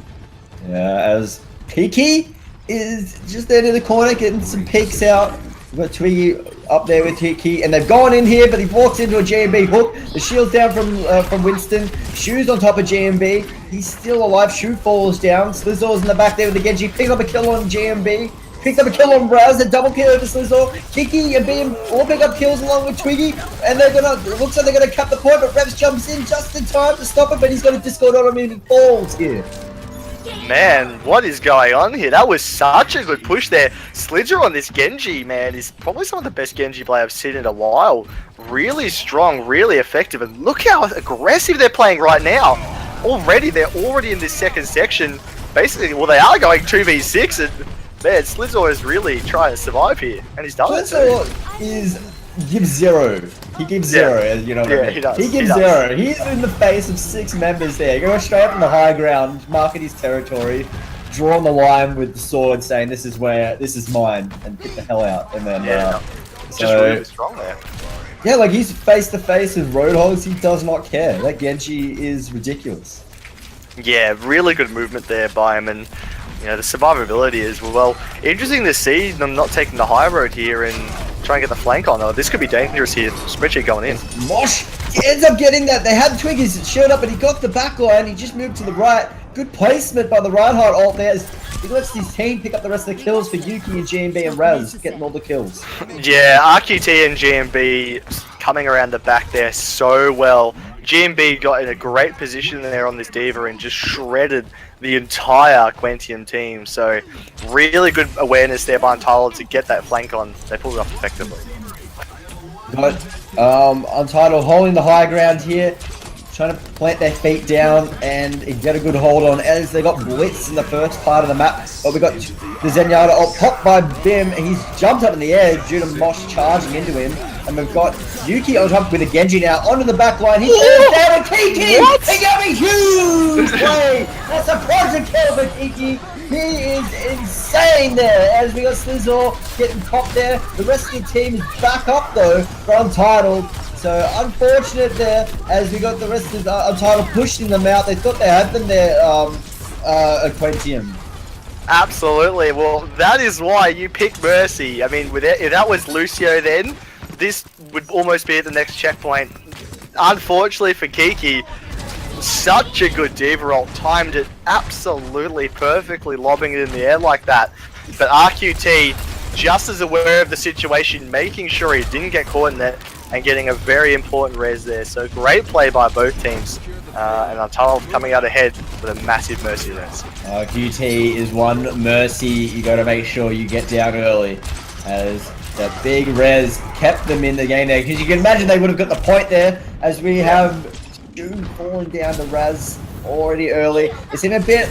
Yeah, as Peaky is just there to the corner getting some peeks out. We've got Twiggy up there with Hickey, and they've gone in here, but he walks into a GMB hook. The shield's down from Winston. Shu's on top of GMB. He's still alive. Shu falls down. Slizzor's in the back there with the Genji. Picks up a kill on GMB. Picks up a kill on Raz. A double kill over Slizzor. Kiki and Beam all pick up kills along with Twiggy, and it looks like they're gonna cut the point, but Revs jumps in just in time to stop it, but he's got a Discord on him and he falls here. Man, what is going on here? That was such a good push there. Slidger on this Genji, man, is probably some of the best Genji play I've seen in a while. Really strong, really effective, and look how aggressive they're playing right now. They're already in this second section. Basically, well, they are going 2v6, and man, Slizor is really trying to survive here, and he's done it. Slizor gives zero. He gives zero, you know what I mean? He does. He gives zero. He's in the face of 6 members there. Going straight up on the high ground, marking his territory, drawing the line with the sword, saying this is mine, and get the hell out. And then, just really strong there. Yeah, like he's face to face with Roadhogs. He does not care. That Genji is ridiculous. Yeah, really good movement there by him, and you know the survivability is well. Interesting to see them not taking the high road here and try and get the flank on. This could be dangerous here. Spreadsheet going in. Mosh ends up getting that. They had Twiggies showed up, but he got the back line. He just moved to the right. Good placement by the Reinhardt ult there. He lets his team pick up the rest of the kills for Yuki and GMB and Raz, getting all the kills. Yeah, RQT and GMB coming around the back there so well. GMB got in a great position there on this D.Va and just shredded the entire Quentiam team. So really good awareness there by Untitled to get that flank on. They pulled it off effectively. Got Untitled holding the high ground here, trying to plant their feet down and get a good hold on as they got blitz in the first part of the map. But we got the Zenyatta ult popped by Bim. He's jumped up in the air due to Mosh charging into him. And we've got Yuki on top with a Genji now onto the back line. He goes down with Kiki! He got a huge play! That's a project kill for Kiki! He is insane there as we got Slizzor getting copped there. The rest of the team is back up though for Untitled. So unfortunate there as we got the rest of Untitled pushing them out. They thought they had them there at Quentiam. Absolutely. Well, that is why you pick Mercy. I mean, if that was Lucio then, this would almost be at the next checkpoint. Unfortunately for Kiki, such a good D.Va ult, timed it absolutely perfectly, lobbing it in the air like that. But RQT, just as aware of the situation, making sure he didn't get caught in that, and getting a very important res there. So great play by both teams. And Untitled coming out ahead with a massive Mercy res. QT is one Mercy. You got to make sure you get down early, as that big res kept them in the game there. Because you can imagine they would have got the point there, as we have June falling down to Raz already early. They seem a bit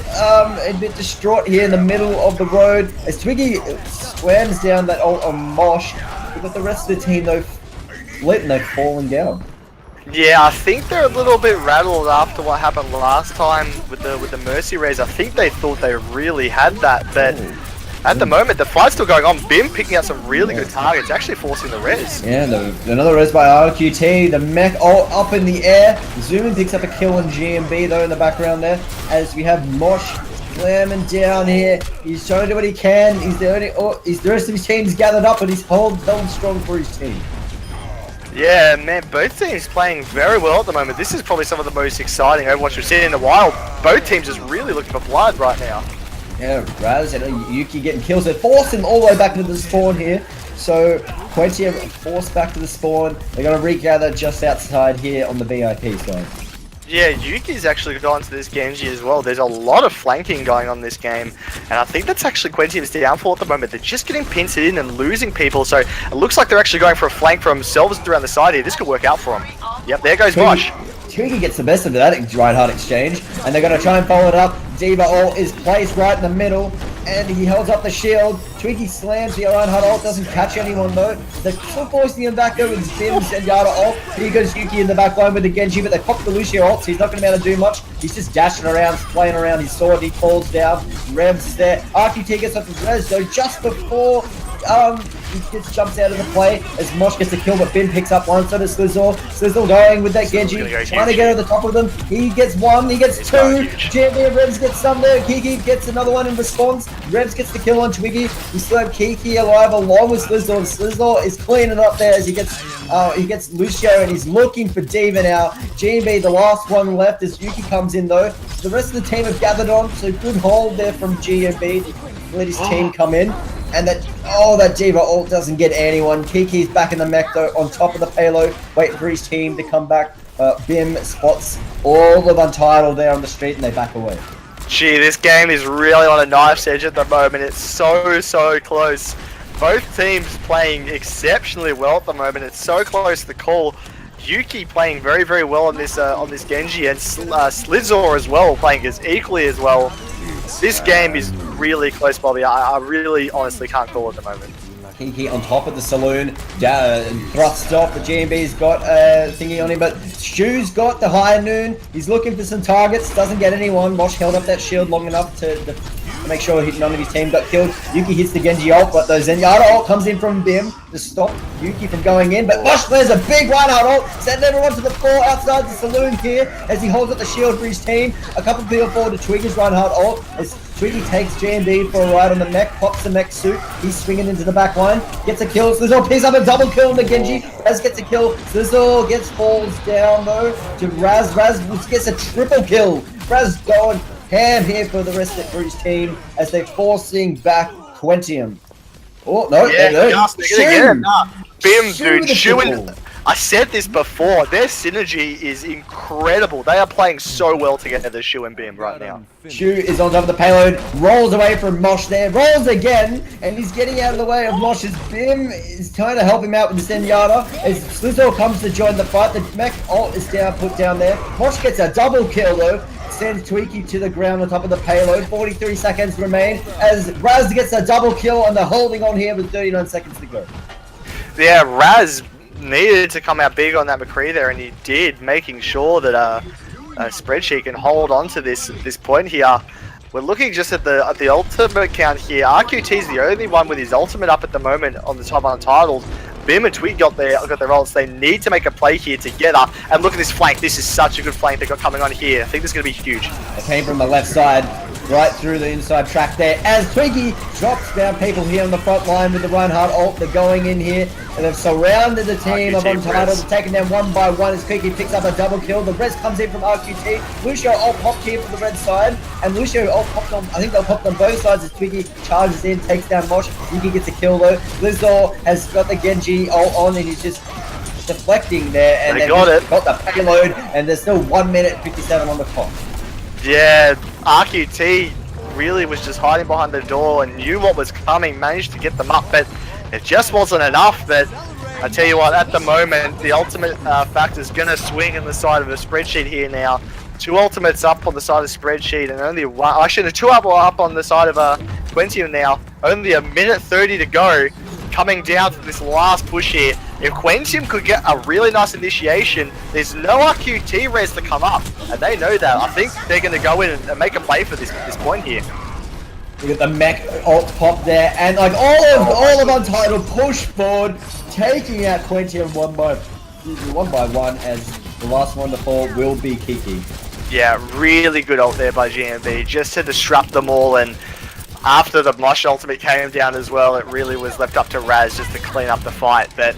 distraught here in the middle of the road as Twiggy slams down that ult on Mosh. But the rest of the team though split and they've fallen down. Yeah, I think they're a little bit rattled after what happened last time with the Mercy res. I think they thought they really had that, but at the moment the fight's still going on. Bim picking out some really good targets, actually forcing the res. Yeah, another res by RQT. The mech all up in the air. Zoomin picks up a kill on GMB though in the background there, as we have Mosh slamming down here. He's trying to do what he can. The rest of his team's gathered up, but he's holding strong for his team. Yeah, man, both teams playing very well at the moment. This is probably some of the most exciting Overwatch we've seen in a while. Both teams just really looking for blood right now. Yeah, Raz and Yuki getting kills. They're forcing all the way back into the spawn here. So Quentiam forced back to the spawn. They're going to regather just outside here on the VIP side. Yeah, Yuki's actually gone to this Genji as well. There's a lot of flanking going on this game, and I think that's actually Quentiam's downfall at the moment. They're just getting pincered in and losing people, so it looks like they're actually going for a flank for themselves around the side here. This could work out for them. Yep, there goes Mosh. Twiggy gets the best of that right-hard exchange, and they're going to try and follow it up. Diva ult is placed right in the middle, and he holds up the shield. Twiggy slams the right-hard ult, doesn't catch anyone though. They're still forcing him back over with Bims and Yada ult. Here goes Yuki in the back line with the Genji, but they pop the Lucio ult, so he's not going to be able to do much. He's just dashing around, playing around his sword. He falls down. Revs is there. RQT gets up his res though, just before he just jumps out of the play as Mosh gets a kill, but Bim picks up one, so does Slizzle. Slizzle going with that Genji, trying to get over the top of them. He gets one, he gets two. JB and Revs gets some there. Kiki gets another one in response. Revs gets the kill on Twiggy. We still have Kiki alive along with Slizzle, and Slizzle is cleaning up there as he gets Lucio, and he's looking for Diva now. GMB, the last one left as Yuki comes in though. The rest of the team have gathered on, so good hold there from GMB to let his team come in. And that Diva ult doesn't get anyone. Kiki's back in the mech though, on top of the payload, waiting for his team to come back. Bim spots all of Untitled there on the street and they back away. Gee, this game is really on a knife's edge at the moment. It's so close. Both teams playing exceptionally well at the moment. It's so close to the call. Yuki playing very well on this Genji, and Slizzor as well playing as equally as well. This game is really close, Bobby. I really honestly can't call at the moment. Kiki on top of the saloon, thrust off. The GMB's got thingy on him, but Stu's got the high noon. He's looking for some targets, doesn't get anyone. Mosh held up that shield long enough to make sure none of his team got killed. Yuki hits the Genji ult, but the Zenyatta ult comes in from Bim to stop Yuki from going in. But Mosh plays a big right-hard ult, sending everyone to the floor outside the saloon here as he holds up the shield for his team. A couple of people forward to Twiggy's right-hard ult as Twiggy takes JMB for a ride on the mech, pops the mech suit. He's swinging into the back line, gets a kill. Slizzle picks up a double kill on the Genji. Raz gets a kill. Slizzle falls down though to Raz. Raz gets a triple kill. Raz going ham here for the rest of his team as they're forcing back Quentiam. Oh no, Bim, dude, Shu. I said this before, their synergy is incredible. They are playing so well together, Shu and Bim, right now. Shu is on top of the payload, rolls away from Mosh there, rolls again, and he's getting out of the way of Mosh as Bim is trying to help him out with the Zenyatta. As Slizzle comes to join the fight, the mech ult is put down there. Mosh gets a double kill though, sends Tweaky to the ground on top of the payload. 43 seconds remain as Raz gets a double kill, and they're holding on here with 39 seconds to go. Yeah, Raz needed to come out big on that McCree there, and he did, making sure that Spreadhsheet can hold on to this point here. We're looking just at the ultimate count here. RQT's the only one with his ultimate up at the moment on the top Untitled. Bim and Twig got their ults. They need to make a play here together. And look at this flank. This is such a good flank they got coming on here. I think this is going to be huge. It came from the left side, right through the inside track there. As Twiggy drops down people here on the front line with the Reinhardt ult. They're going in here. And they've surrounded the team of Untitled. They're taking them one by one as Twiggy picks up a double kill. The res comes in from RQT. Lucio ult popped here from the red side. And Lucio ult popped on, I think they'll pop on both sides as Twiggy charges in, takes down Mosh. Yuki gets a kill though. Lizdor has got the Genji ult on, and he's just deflecting there, and they got the payload, and there's still 1 minute 57 on the clock. Yeah, RQT really was just hiding behind the door and knew what was coming, managed to get them up, but it just wasn't enough. But I tell you what, at the moment, the ultimate factor is going to swing in the side of the spreadsheet here now. 2 ultimates up on the side of the spreadsheet, and only one, actually 2 up on the side of Quentiam now. Only a minute 30 to go, coming down to this last push here. If Quentiam could get a really nice initiation, there's no RQT res to come up, and they know that. I think they're going to go in and make a play for this point here. Look at the mech ult pop there, and like all of Untitled push forward, taking out Quentiam one by one, as the last one to fall will be Kiki. Yeah, really good ult there by GMB, just to disrupt them all, and after the Mosh ultimate came down as well, it really was left up to Raz just to clean up the fight. But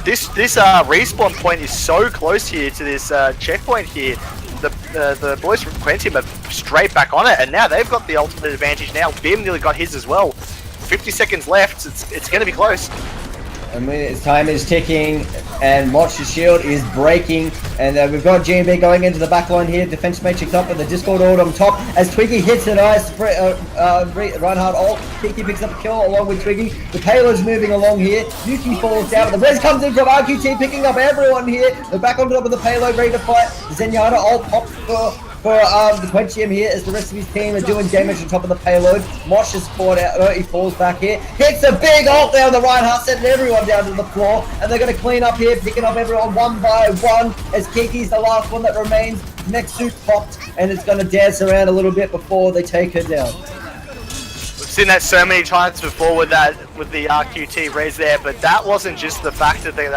this respawn point is so close here to this checkpoint here. The boys from Quentiam are straight back on it, and now they've got the ultimate advantage now. Bim nearly got his as well. 50 seconds left, it's going to be close. And time is ticking, and Mosh's shield is breaking, and we've got GMB going into the back line here. Defense matrix up with the Discord ult on top as Twiggy hits a nice Reinhardt ult. Kiki picks up a kill along with Twiggy. The payload's moving along here. Yuki falls down, but the res comes in from RQT, picking up everyone here. They're back on top of the payload, ready to fight. Zenyatta ult pops for the Quentiam here, as the rest of his team are doing damage on top of the payload. Mosh is fought out, he falls back here, hits a big ult there on the right half, sending everyone down to the floor, and they're going to clean up here, picking up everyone one by one, as Kiki's the last one that remains. Next suit popped, and it's going to dance around a little bit before they take her down. We've seen that so many times before with the RQT raise there, but that wasn't just the fact that they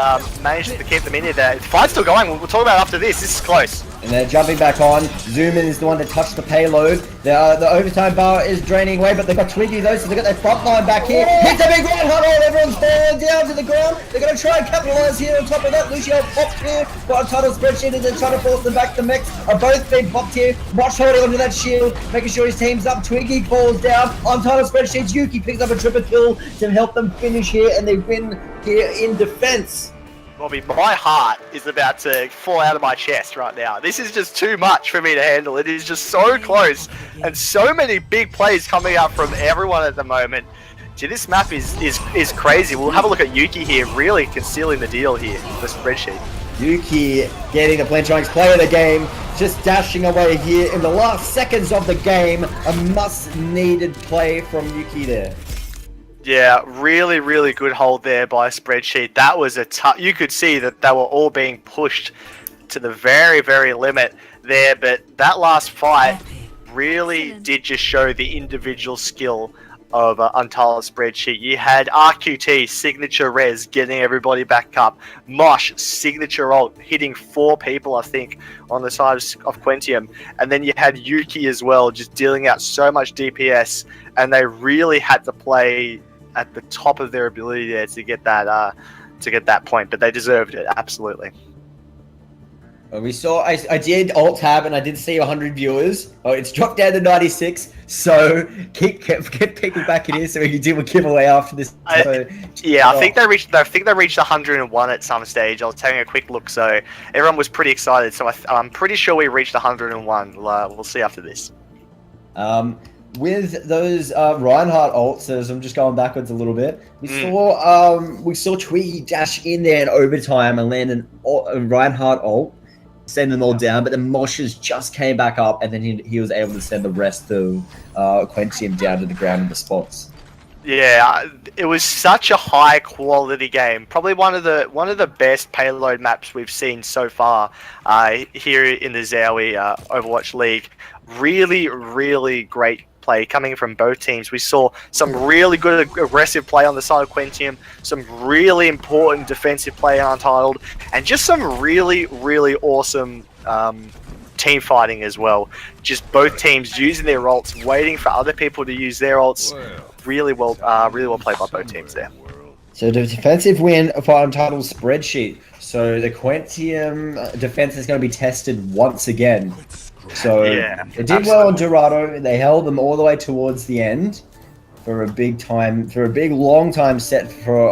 managed to keep them in here. The fight's still going. We'll talk about it after this. This is close. And they're jumping back on. Zoomin is the one that touched the payload. The overtime bar is draining away, but they've got Twiggy though, so they've got their front line back here. Hits a big right huddle, everyone's falling down to the ground. They're going to try and capitalize here on top of that. Lucio popped here, got a title spreadsheet, and they're trying to force them back. The mechs are both being popped here. Mosh holding onto that shield, making sure his team's up. Twiggy falls down. On title spreadsheets, Yuki picks up a triple kill to help them finish here, and they win here in defense. Bobby, my heart is about to fall out of my chest right now. This is just too much for me to handle. It is just so close, and so many big plays coming out from everyone at the moment. Gee, this map is crazy. We'll have a look at Yuki here, really concealing the deal here, the spreadsheet. Yuki getting the Quentiam's play of the game, just dashing away here in the last seconds of the game. A must-needed play from Yuki there. Yeah, really good hold there by Spreadsheet. That was a tough. You could see that they were all being pushed to the very limit there, but that last fight really did just show the individual skill of Untitled Spreadsheet. You had RQT signature res getting everybody back up. Mosh signature ult hitting 4 people, I think, on the side of Quentiam, and then you had Yuki as well, just dealing out so much DPS, and they really had to play at the top of their ability there to get that point, but they deserved it absolutely. We saw, I did alt tab and I did see 100 viewers. Oh, it's dropped down to 96. So get people back in here so we can do a giveaway after this. I think they reached 101 at some stage. I was taking a quick look, so everyone was pretty excited. So I'm pretty sure we reached 101. We'll see after this. With those Reinhardt ults, as I'm just going backwards a little bit, we saw Twiggy dash in there in overtime and land a Reinhardt ult, send them all down, but the Moshes just came back up, and then he was able to send the rest of Quentiam down to the ground in the spots. Yeah, it was such a high quality game. Probably one of the best payload maps we've seen so far here in the ZOWIE Overwatch League. Really great play coming from both teams. We saw some really good aggressive play on the side of Quentiam, some really important defensive play on Untitled, and just some really awesome team fighting as well. Just both teams using their ults, waiting for other people to use their ults. Really well played by both teams there. So the defensive win for Untitled Spreadsheet. So the Quentiam defense is going to be tested once again. So yeah, they did well on Dorado. They held them all the way towards the end. for a big long time set for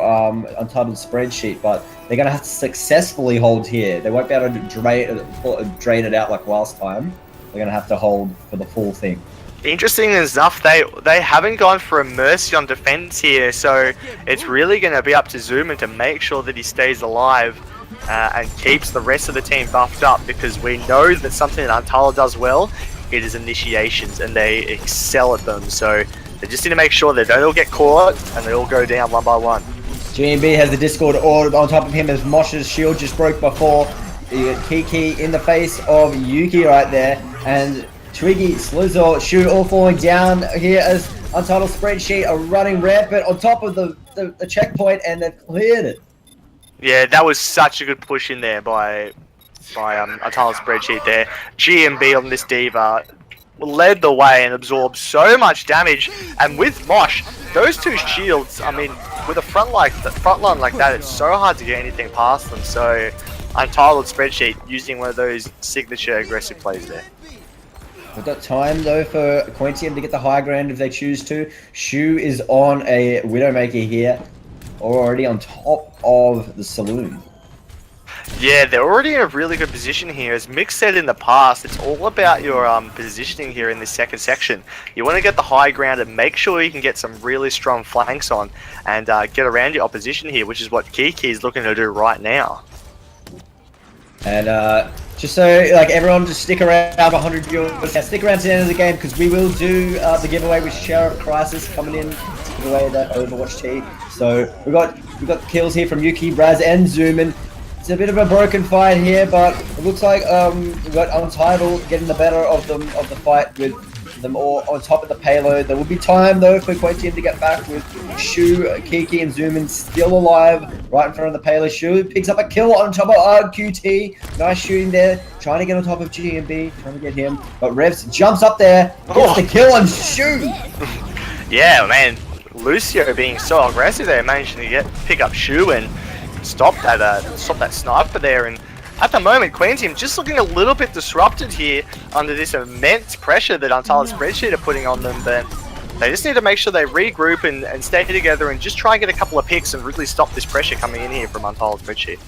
Untitled Spreadsheet, but they're gonna have to successfully hold here. They won't be able to drain it out like last time. They're gonna have to hold for the full thing. Interesting enough, they haven't gone for a mercy on defense here, so it's really going to be up to Zoomin to make sure that he stays alive and keeps the rest of the team buffed up, because we know that something that Untitled does well, it is initiations, and they excel at them. So they just need to make sure they don't all get caught and they all go down one by one. GMB has the Discord orb on top of him as Mosh's shield just broke before. You got Kiki in the face of Yuki right there, and Twiggy, Slizzle, Shu all falling down here as Untitled Spreadsheet are running rampant on top of the checkpoint, and they've cleared it. Yeah, that was such a good push in there by Untitled Spreadsheet there. GMB on this Diva led the way and absorbed so much damage, and with Mosh, those two shields, I mean, with a front line like that, it's so hard to get anything past them. So Untitled Spreadsheet using one of those signature aggressive plays there. We've got time though for Quentiam to get the high ground if they choose to. Shu is on a Widowmaker here, already on top of the saloon. Yeah, they're already in a really good position here. As Mick said in the past, it's all about your positioning here in this second section. You want to get the high ground and make sure you can get some really strong flanks on and get around your opposition here, which is what Kiki is looking to do right now. And just so like everyone just stick around 100 viewers. Yeah, stick around to the end of the game because we will do the giveaway with Sheriff Crisis coming in to give away that Overwatch tee. So we got kills here from Yuki, Braz, and Zoomin. It's a bit of a broken fight here, but it looks like we got Untitled getting the better of the fight with them all on top of the payload. There will be time though for Quentiam to get back with Shu, Kiki, and Zoomin still alive right in front of the payload. Shu picks up a kill on top of RQT. Nice shooting there, trying to get on top of GMB, trying to get him. But Revs jumps up there, gets the kill on Shu. Yeah, man, Lucio being so aggressive there, managing to pick up Shu and stop that sniper there. And at the moment, Quentiam just looking a little bit disrupted here under this immense pressure that Untitled Spreadsheet are putting on them. But they just need to make sure they regroup and stay together and just try and get a couple of picks and really stop this pressure coming in here from Untitled Spreadsheet.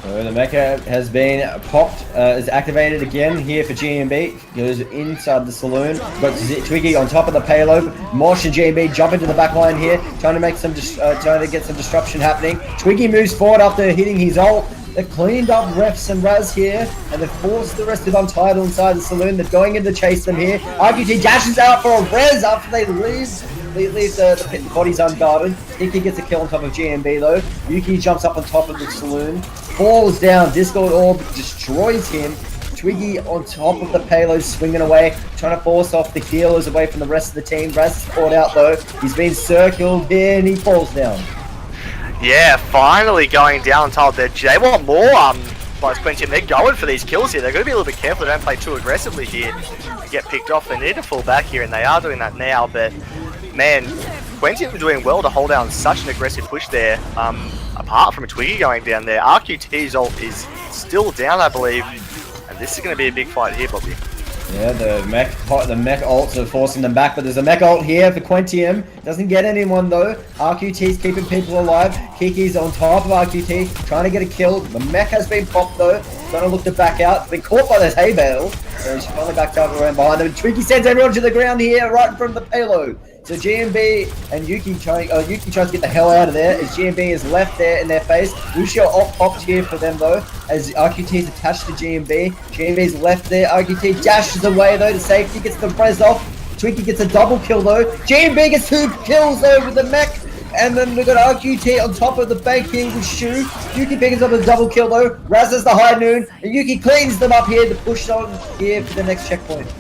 So the mecha has been popped, is activated again here for GMB. Goes inside the saloon. Got Twiggy on top of the payload. Mosh and GMB jump into the back line here, trying to make some, trying to get some disruption happening. Twiggy moves forward after hitting his ult. They've cleaned up Refs and Raz here, and they've forced the rest of Untitled inside the saloon. They're going in to chase them here. RQT dashes out for a res after they leave the bodies unguarded. Kiki gets a kill on top of GMB though. Yuki jumps up on top of the saloon, falls down. Discord Orb destroys him. Twiggy on top of the payload, swinging away, trying to force off the healers away from the rest of the team. Raz is caught out though. He's been circled here and he falls down. Yeah, finally going down Untitled. They want more by Quentiam. They're going for these kills here. They're going to be a little bit careful. They don't play too aggressively here to get picked off. They need to fall back here, and they are doing that now. But, man, Quentiam doing well to hold down such an aggressive push there. Apart from Twiggy going down there, RQT's ult is still down, I believe. And this is going to be a big fight here, Bobby. Yeah, the mech ults are forcing them back, but there's a mech ult here for Quentiam. Doesn't get anyone though. RQT's keeping people alive. Kiki's on top of RQT, trying to get a kill. The mech has been popped though. Trying to look to back out. Been caught by this hay bale. So she finally backed up around behind them. Twiggy sends everyone to the ground here, right in front of the payload. So GMB and Yuki tries to get the hell out of there as GMB is left there in their face. Lucio popped here for them though, as RQT is attached to GMB. GMB is left there. RQT dashes away though to safety, gets the press off. Twiggy gets a double kill though. GMB gets 2 kills though with the mech. And then we've got RQT on top of the bank here with Shu. Yuki picks up a double kill though. Raz has the high noon. And Yuki cleans them up here to push on here for the next checkpoint.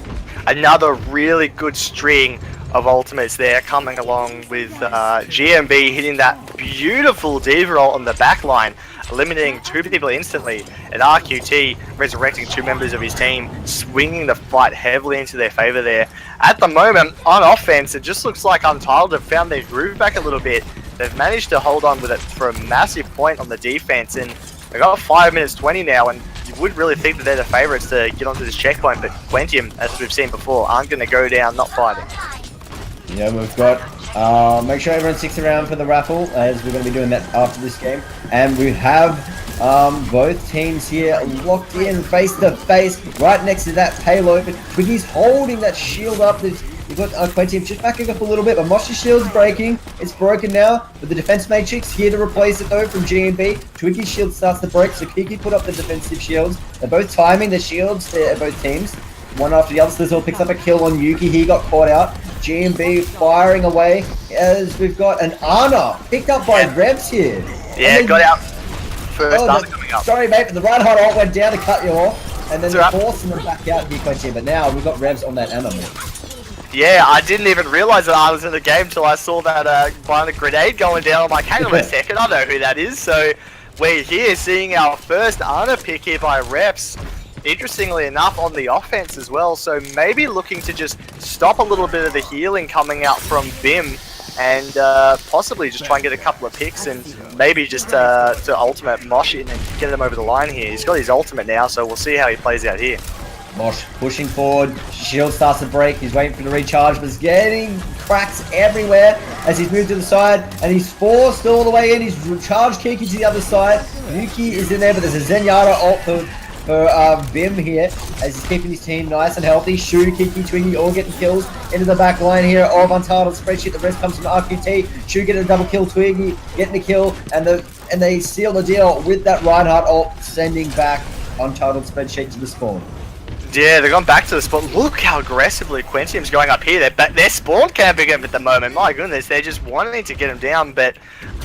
Another really good string of ultimates there coming along with GMB hitting that beautiful Diva ult on the back line, eliminating 2 people instantly, and RQT resurrecting 2 members of his team, swinging the fight heavily into their favor there. At the moment, on offense, it just looks like Untitled have found their groove back a little bit. They've managed to hold on with it for a massive point on the defense, and they've got 5 minutes 20 now, and you would really think that they're the favorites to get onto this checkpoint, but Quentiam, as we've seen before, aren't going to go down not fighting. Yeah, we've got, make sure everyone sticks around for the raffle, as we're going to be doing that after this game. And we have both teams here locked in face to face, right next to that payload. But Twiggy's holding that shield up. You've got Quentiam just backing up a little bit, but Mosh's shield's breaking. It's broken now, but the defense matrix here to replace it though from GMB. Twiggy's shield starts to break, so Kiki put up the defensive shields. They're both timing the shields, they're both teams. One after the other. Slizzle picks up a kill on Yuki. He got caught out. GMB firing away as we've got an Ana picked up by Revs here. Yeah, then, got out first. Coming up. Sorry, mate, but the right hot ult went down to cut you off, and then That's forcing them back out here, Quentiam. But now we've got Revs on that Ana. Yeah, I didn't even realize that I was in the game till I saw that violent grenade going down. I'm like, hang on a second, I know who that is. So we're here seeing our first Ana pick here by Reps. Interestingly enough, on the offense as well, so maybe looking to just stop a little bit of the healing coming out from Bim and possibly just try and get a couple of picks and maybe just to ultimate Mosh in and get him over the line here. He's got his ultimate now, so we'll see how he plays out here. Mosh pushing forward, shield starts to break, he's waiting for the recharge, but he's getting cracks everywhere as he's moved to the side, and he's forced all the way in. He's recharged Kiki to the other side. Yuki is in there, but there's a Zenyatta ult for Bim here as he's keeping his team nice and healthy. Shu, Kiki, Twiggy all getting kills into the back line here of Untitled Spreadsheet. The rest comes from RQT. Shu getting a double kill, Twiggy getting the kill, and they seal the deal with that Reinhardt ult, sending back Untitled Spreadsheet to the spawn. Yeah, they've gone back to the spawn. Look how aggressively Quentiam's going up here. They're spawn camping him at the moment. My goodness, they're just wanting to get him down. But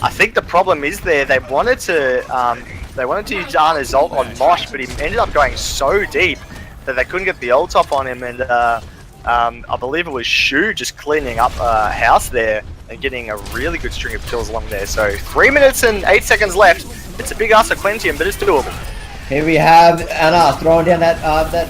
I think the problem is there. They wanted to use Ana's ult on Mosh, but he ended up going so deep that they couldn't get the ult off on him. And I believe it was Shu just cleaning up a house there and getting a really good string of kills along there. So 3 minutes and 8 seconds left. It's a big ask for Quentiam, but it's doable. Here we have Ana throwing down that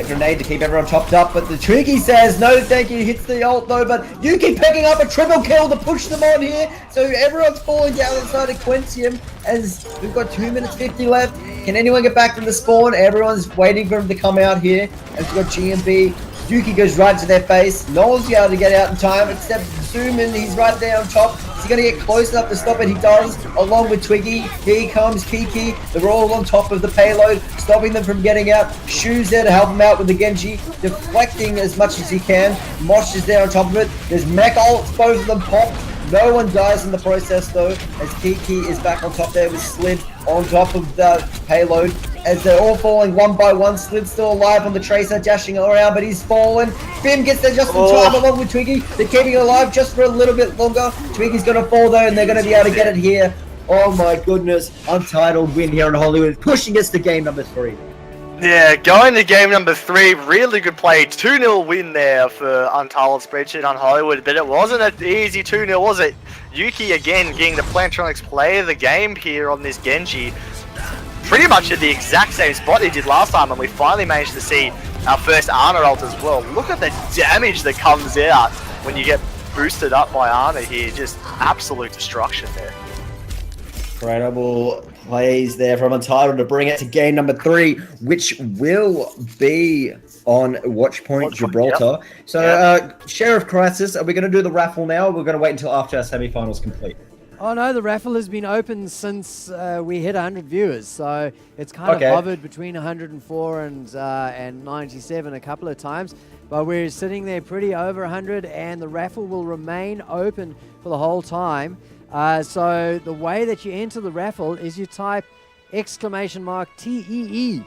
grenade to keep everyone chopped up, but the Twiggy says no thank you, hits the ult though, but Yuki picking up a triple kill to push them on here, so everyone's falling down inside of Quentiam as we've got 2 minutes 50 left. Can anyone get back to the spawn? Everyone's waiting for him to come out here as we've got GMB. Yuki goes right to their face. No one's able to get out in time except Zoom in. He's right there on top. Is he going to get close enough to stop it? He does, along with Twiggy. Here comes Kiki. They're all on top of the payload, stopping them from getting out. Shu's there to help him out with the Genji, deflecting as much as he can. Mosh is there on top of it. There's mech ults, both of them pop. No one dies in the process though, as Kiki is back on top there with Slid on top of the payload. As they're all falling one by one, Slid's still alive on the Tracer, dashing around, but he's fallen. Bim gets there just in time along with Twiggy. They're keeping it alive just for a little bit longer. Twiggy's going to fall though, and they're going to be able to get it here. Oh my goodness, Untitled win here in Hollywood, pushing us to game number 3. Yeah, going to game number 3, really good play. 2-0 win there for Untitled Spreadsheet on Hollywood, but it wasn't an easy 2-0, was it? Yuki again getting the Plantronics play of the game here on this Genji. Pretty much at the exact same spot he did last time, and we finally managed to see our first Ana ult as well. Look at the damage that comes out when you get boosted up by Ana here. Just absolute destruction there. Incredible plays there from Untitled to bring it to game number 3, which will be on Watchpoint Gibraltar. Yep. So, Sheriff Crisis, are we going to do the raffle now, or we're going to wait until after our semi-finals complete? Oh no, the raffle has been open since we hit 100 viewers, so it's kind of hovered between 104 and 97 a couple of times, but we're sitting there pretty over 100, and the raffle will remain open for the whole time. So the way that you enter the raffle is you type !TEE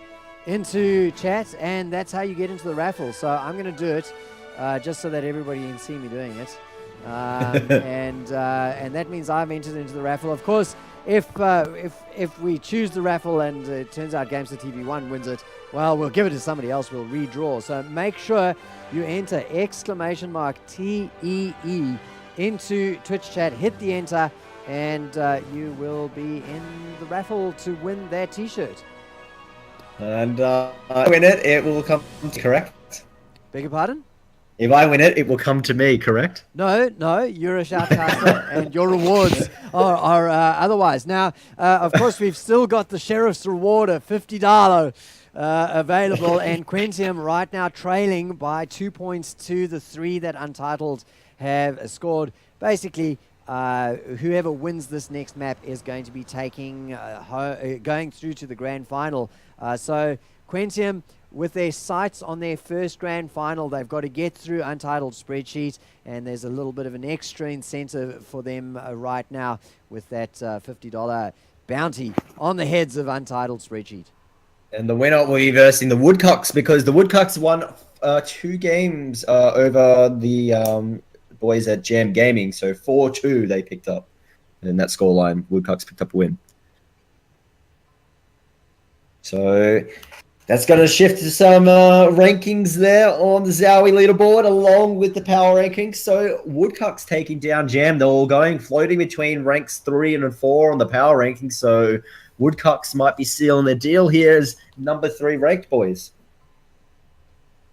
into chat, and that's how you get into the raffle. So I'm going to do it just so that everybody can see me doing it. And that means I've entered into the raffle. Of course, if we choose the raffle and it turns out Gamestah TV1 wins it, well, we'll give it to somebody else. We'll redraw. So make sure you enter !TEE into Twitch chat. Hit the enter, and you will be in the raffle to win their T-shirt. And win it, it will come to correct. Beg your pardon? If I win it, it will come to me, correct? No, you're a shoutcaster, and your rewards are otherwise. Now, of course, we've still got the Sheriff's Reward of $50 available, and Quentiam right now trailing by 2 points to the 3 that Untitled have scored. Basically, whoever wins this next map is going to be taking going through to the grand final. So Quentiam, with their sights on their first grand final, they've got to get through Untitled Spreadsheet, and there's a little bit of an extra incentive for them right now with that $50 bounty on the heads of Untitled Spreadsheet. And the winner will be versing the Woodcocks, because the Woodcocks won 2 games over the boys at Jam Gaming. So 4-2 they picked up. And in that scoreline, Woodcocks picked up a win. So that's going to shift to some rankings there on the ZOWIE leaderboard, along with the power rankings. So Woodcocks taking down Jam. They're all floating between ranks 3 and 4 on the power rankings. So Woodcocks might be sealing their deal here as number 3 ranked boys.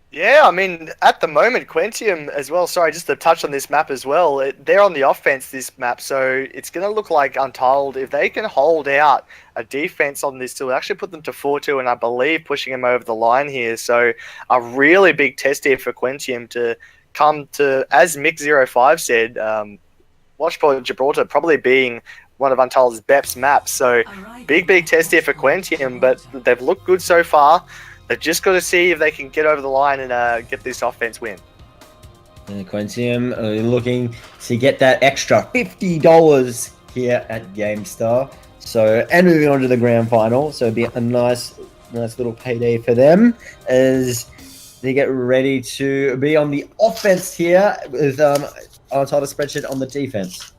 Yeah, I mean, at the moment, Quentiam as well, sorry, just to touch on this map as well, they're on the offense this map, so it's going to look like Untitled. If they can hold out a defense on this, it'll actually put them to 4-2, and I believe pushing them over the line here. So a really big test here for Quentiam to come to, as Mick05 said, Watchpoint Gibraltar probably being one of Untitled's best maps. So big test here for Quentiam, but they've looked good so far. They've just got to see if they can get over the line and get this offense win. And Quentiam looking to get that extra $50 here at Gamestah. So, and moving on to the grand final. So it'll be a nice little payday for them as they get ready to be on the offense here with Untitled Spreadsheet on the defense.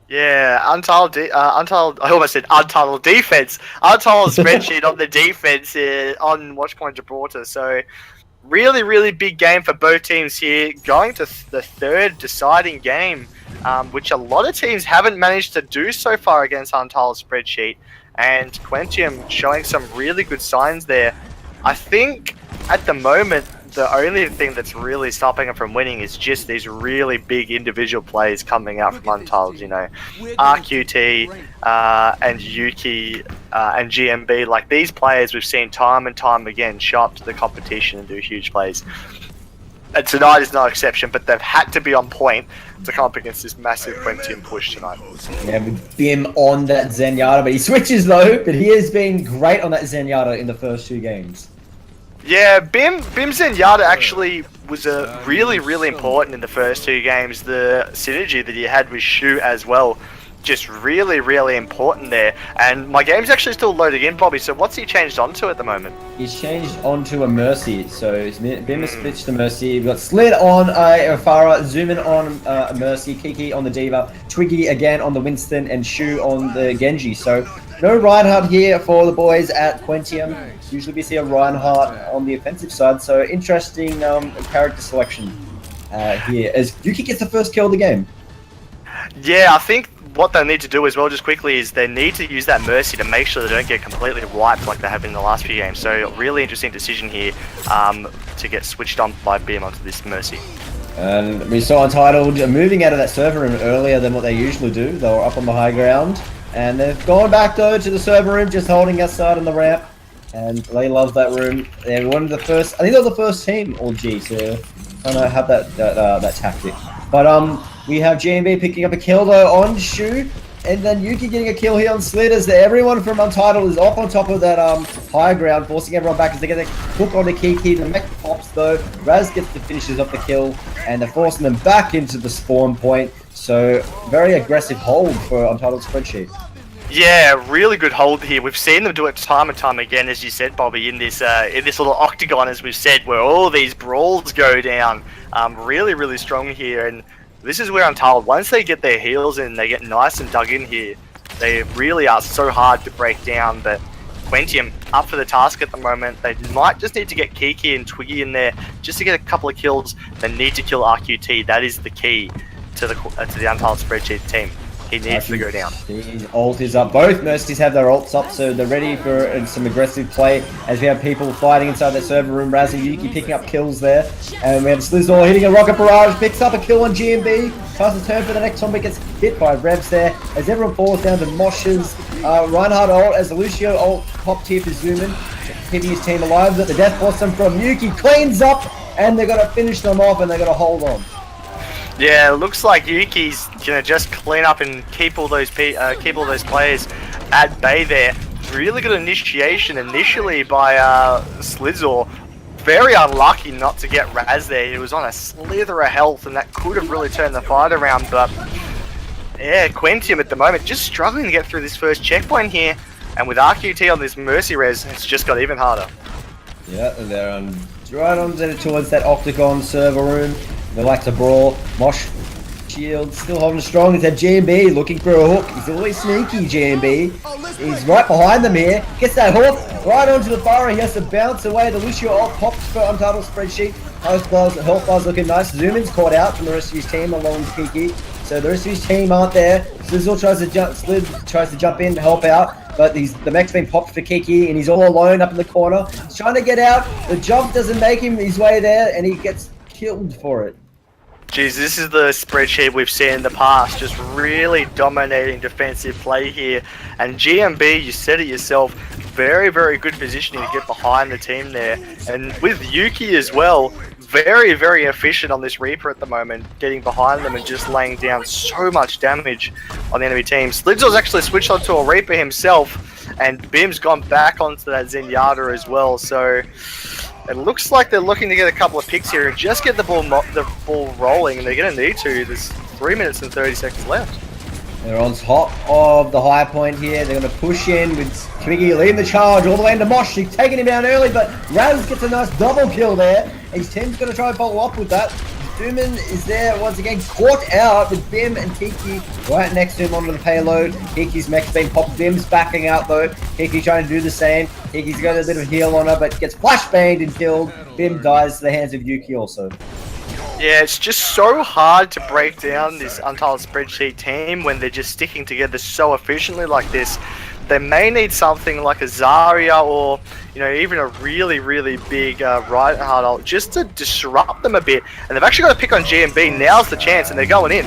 Yeah, Untitled, I almost said Untitled defense. Untitled Spreadsheet on the defense on Watchpoint Gibraltar. So really big game for both teams here. Going to the 3rd deciding game, which a lot of teams haven't managed to do so far against Untitled Spreadsheet. And Quentiam showing some really good signs there. I think at the moment, the only thing that's really stopping them from winning is just these really big individual plays coming out from Untitled, you know, RQT and Yuki and GMB. Like, these players we've seen time and time again show up to the competition and do huge plays. And tonight is no exception, but they've had to be on point to come up against this massive Quentiam push tonight. Yeah, with Bim on that Zenyatta, but he switches though, but he has been great on that Zenyatta in the first 2 games. Yeah, Bim Zenyatta actually was really important in the first 2 games. The synergy that he had with Shu as well, just really important there. And my game's actually still loading in, Bobby, so what's he changed onto at the moment? He's changed onto a Mercy, so Bim has switched to Mercy. We've got Slid on Farah, Zoom in on Mercy, Kiki on the Diva, Twiggy again on the Winston, and Shu on the Genji. So no Reinhardt here for the boys at Quentiam. Usually we see a Reinhardt on the offensive side, so interesting character selection here as Yuki gets the first kill of the game. Yeah, I think what they need to do as well, just quickly, is they need to use that Mercy to make sure they don't get completely wiped like they have in the last few games. So really interesting decision here to get switched on by Bim onto this Mercy. And we saw Untitled moving out of that server room earlier than what they usually do. They were up on the high ground, and they've gone back though to the server room, just holding outside on the ramp. And they love that room. They're one of the first, I think they're the first team, all G, to kind of have that tactic. But we have GMB picking up a kill though on Shu, and then Yuki getting a kill here on Slitters. Everyone from Untitled is up on top of that high ground, forcing everyone back as they get a hook on the Kiki. The mech pops though. Raz gets the finishes of the kill, and they're forcing them back into the spawn point. So very aggressive hold for Untitled Spreadsheet. Yeah, really good hold here. We've seen them do it time and time again, as you said, Bobby, in this little octagon, as we've said, where all these brawls go down. Really strong here, and this is where Untitled, once they get their heels in, they get nice and dug in here. They really are so hard to break down, but Quentiam up for the task at the moment. They might just need to get Kiki and Twiggy in there just to get a couple of kills. They need to kill RQT. That is the key to the Untitled Spreadsheet team. He needs to go down. His ult is up. Both Mercies have their ults up, so they're ready for some aggressive play as we have people fighting inside that server room. Raz and Yuki picking up kills there. And we have Slizzle hitting a rocket barrage, picks up a kill on GMB. Tries to turn for the next zombie, gets hit by Revs there as everyone falls down to Mosh's. Reinhardt ult as the Lucio ult popped here for Zoomin, keeping his team alive. But the Death Blossom from Yuki cleans up, and they're going to finish them off, and they're going to hold on. Yeah, it looks like Yuki's gonna just clean up and keep all those players at bay there. Really good initiation initially by Slizzor. Very unlucky not to get Raz there. He was on a slither of health, and that could have really turned the fight around. But yeah, Quentiam at the moment just struggling to get through this first checkpoint here. And with RQT on this Mercy Res, it's just got even harder. Yeah, they're on right on towards that Octagon server room. They like to brawl. Mosh Shield still holding strong. It's that GMB looking for a hook. He's always sneaky, GMB. He's right behind them here. Gets that hook right onto the bar. He has to bounce away. The Lucio ult pops for Untitled Spreadsheet. Health bars looking nice. Zoomin's caught out from the rest of his team along with Kiki. So the rest of his team aren't there. Slizzle tries to jump in to help out. But the mech's been popped for Kiki, and he's all alone up in the corner. He's trying to get out. The jump doesn't make him his way there, and he gets killed for it. Jeez, this is the Spreadsheet we've seen in the past, just really dominating defensive play here. And GMB, you said it yourself, very, very good positioning to get behind the team there. And with Yuki as well, very, very efficient on this Reaper at the moment, getting behind them and just laying down so much damage on the enemy team. Slidzor's actually switched onto a Reaper himself, and Bim's gone back onto that Zenyatta as well. So it looks like they're looking to get a couple of picks here and just get the ball rolling, and they're going to need to. There's 3 minutes and 30 seconds left. They're on top of the high point here. They're going to push in with Twiggy leading the charge all the way into Mosh. He's taking him down early, but Raz gets a nice double kill there. His team's going to try and follow up with that. Dooman is there once again, caught out with Bim and Kiki right next to him onto the payload. Kiki's mech's been popped. Bim's backing out though. Kiki trying to do the same. Kiki's got a bit of heal on her, but gets flashbanged and killed. Bim dies to the hands of Yuki also. Yeah, it's just so hard to break down this Untitled Spreadsheet team when they're just sticking together so efficiently like this. They may need something like a Zarya or, you know, even a really, really big right-hard ult just to disrupt them a bit. And they've actually got to pick on GMB. Now's the chance, and they're going in.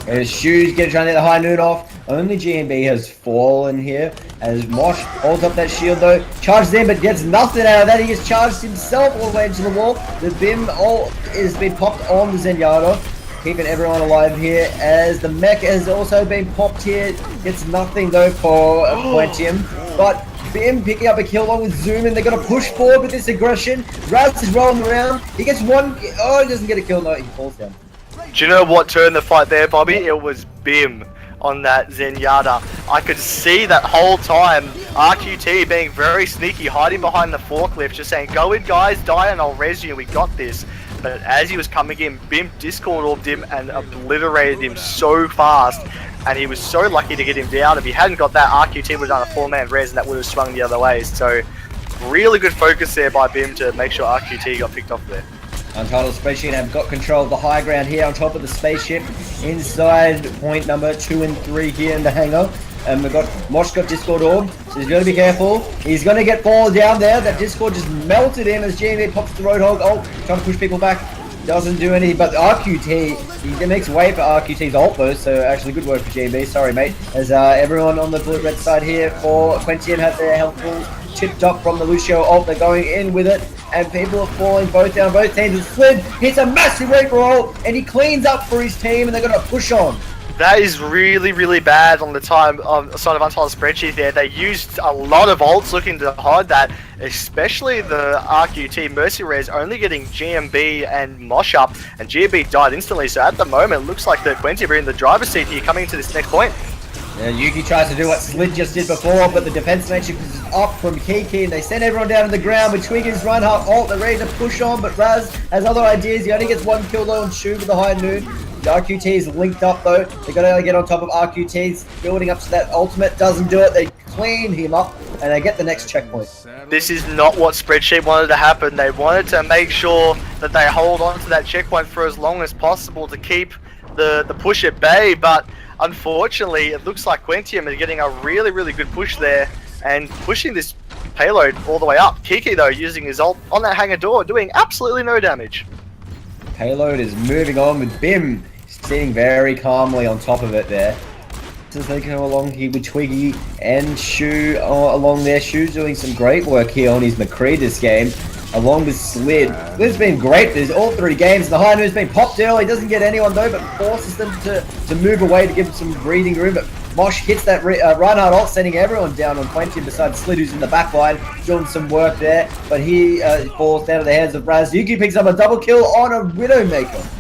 And Shoes trying to get the high noon off. Only GMB has fallen here as Mosh holds up that shield though. Charges in but gets nothing out of that. He gets charged himself all the way into the wall. The Bim ult has been popped on the Zenyatta, keeping everyone alive here as the mech has also been popped here. Gets nothing though for Quentiam. But Bim picking up a kill along with Zoom, and they're going to push forward with this aggression. Raz is rolling around. He gets one. Oh, he doesn't get a kill. No, he falls down. Do you know what turned the fight there, Bobby? It was Bim on that Zenyatta. I could see that whole time RQT being very sneaky, hiding behind the forklift, just saying, "Go in, guys, die and I'll res you. We got this." But as he was coming in, Bim Discord orbed him and obliterated him so fast. And he was so lucky to get him down. If he hadn't got that, RQT would have done a 4-man res and that would have swung the other way. So really good focus there by Bim to make sure RQT got picked off there. Untitled Spaceship have got control of the high ground here on top of the spaceship inside point number 2 and 3 here in the hangar. And we've got Mosh got Discord orb, so he's got to be careful. He's going to get fallen down there. That Discord just melted him as GMB pops the Roadhog ult, trying to push people back. Doesn't do anything, but RQT, he makes way for RQT's ult though, so actually good work for GMB, sorry mate. As everyone on the blue red side here for Quentiam have their health pools chipped up from the Lucio ult, they're going in with it, and people are falling both down, both teams. And Slid hits a massive Reaper ult, and he cleans up for his team, and they're going to push on. That is really, really bad on the side of Untitled Spreadsheet there. They used a lot of ults looking to hide that, especially the RQT Mercy Res only getting GMB and Mosh up, and GMB died instantly. So at the moment, it looks like the Quentiam are in the driver's seat here coming into this next point. Yeah, Yuki tries to do what Slid just did before, but the defense matrix is up from Kiki, and they send everyone down to the ground with Twiggy's Reinhardt ult. They're ready to push on, but Raz has other ideas. He only gets one kill though on Shu with the high noon. The RQT is linked up though. They gotta get on top of RQT's building up to that ultimate. Doesn't do it. They clean him up and they get the next checkpoint. This is not what Spreadsheet wanted to happen. They wanted to make sure that they hold on to that checkpoint for as long as possible to keep the push at bay, but unfortunately it looks like Quentiam is getting a really, really good push there and pushing this payload all the way up. Kiki though using his ult on that hangar door, doing absolutely no damage. Payload is moving on with Bim sitting very calmly on top of it there. As they go along here with Twiggy and Shu along there. Shu's doing some great work here on his McCree this game. along with Slid. Slid's been great. There's all 3 games. The high noon's been popped early. Doesn't get anyone though, but forces them to move away to give them some breathing room. But Mosh hits that Reinhardt ult, sending everyone down on Quentiam besides Slid, who's in the back line, doing some work there. But he falls down to the hands of Raz. Yuki picks up a double kill on a Widowmaker.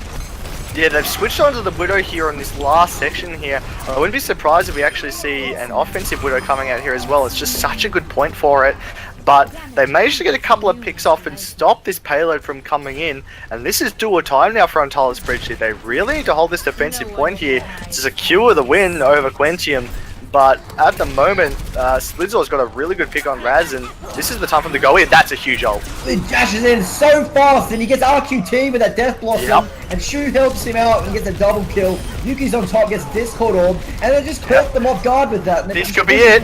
Yeah, they've switched on to the Widow here on this last section here. I wouldn't be surprised if we actually see an offensive Widow coming out here as well. It's just such a good point for it. But they managed to get a couple of picks off and stop this payload from coming in. And this is do or time now for Untitled Spreadsheet. They really need to hold this defensive point here to secure the win over Quentiam. But at the moment, Slidzor's got a really good pick on Raz, and this is the time for him to go in. That's a huge ult. He dashes in so fast, and he gets RQT with that Death Blossom, and Shu helps him out and gets a double kill. Yuki's on top, gets Discord Orb, and they just caught them off guard with that. This could be it.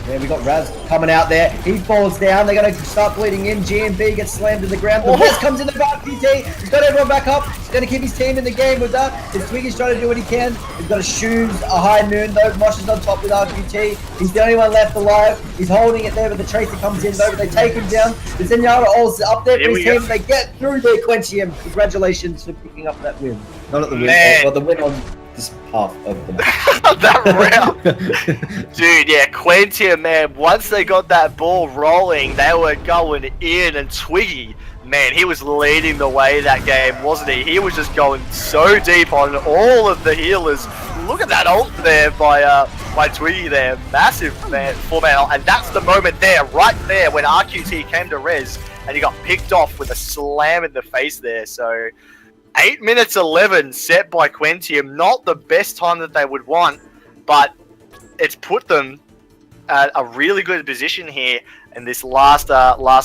Yeah, we got Raz coming out there. He falls down. They're going to start bleeding in. GMB gets slammed to the ground. The West comes in the back. He's got everyone back up. He's going to keep his team in the game with that. His Twiggy's trying to do what he can. He's got a shoes, a high noon though. Mosh is on top with RQT. He's the only one left alive. He's holding it there, but the Tracer comes in though. But they take him down. The Zenyatta all's up there for his team. They get through their Quentiam. Congratulations for picking up that win. Not at the win, but the win on this half of the match. That round. Dude, yeah, Quentiam, man, once they got that ball rolling, they were going in, and Twiggy, man, he was leading the way that game, wasn't he? He was just going so deep on all of the healers. Look at that ult there by Twiggy there. Massive, man, 4-man ult. And that's the moment there, right there, when RQT came to res, and he got picked off with a slam in the face there. So 8 minutes 11 set by Quentiam. Not the best time that they would want, but it's put them at a really good position here in this last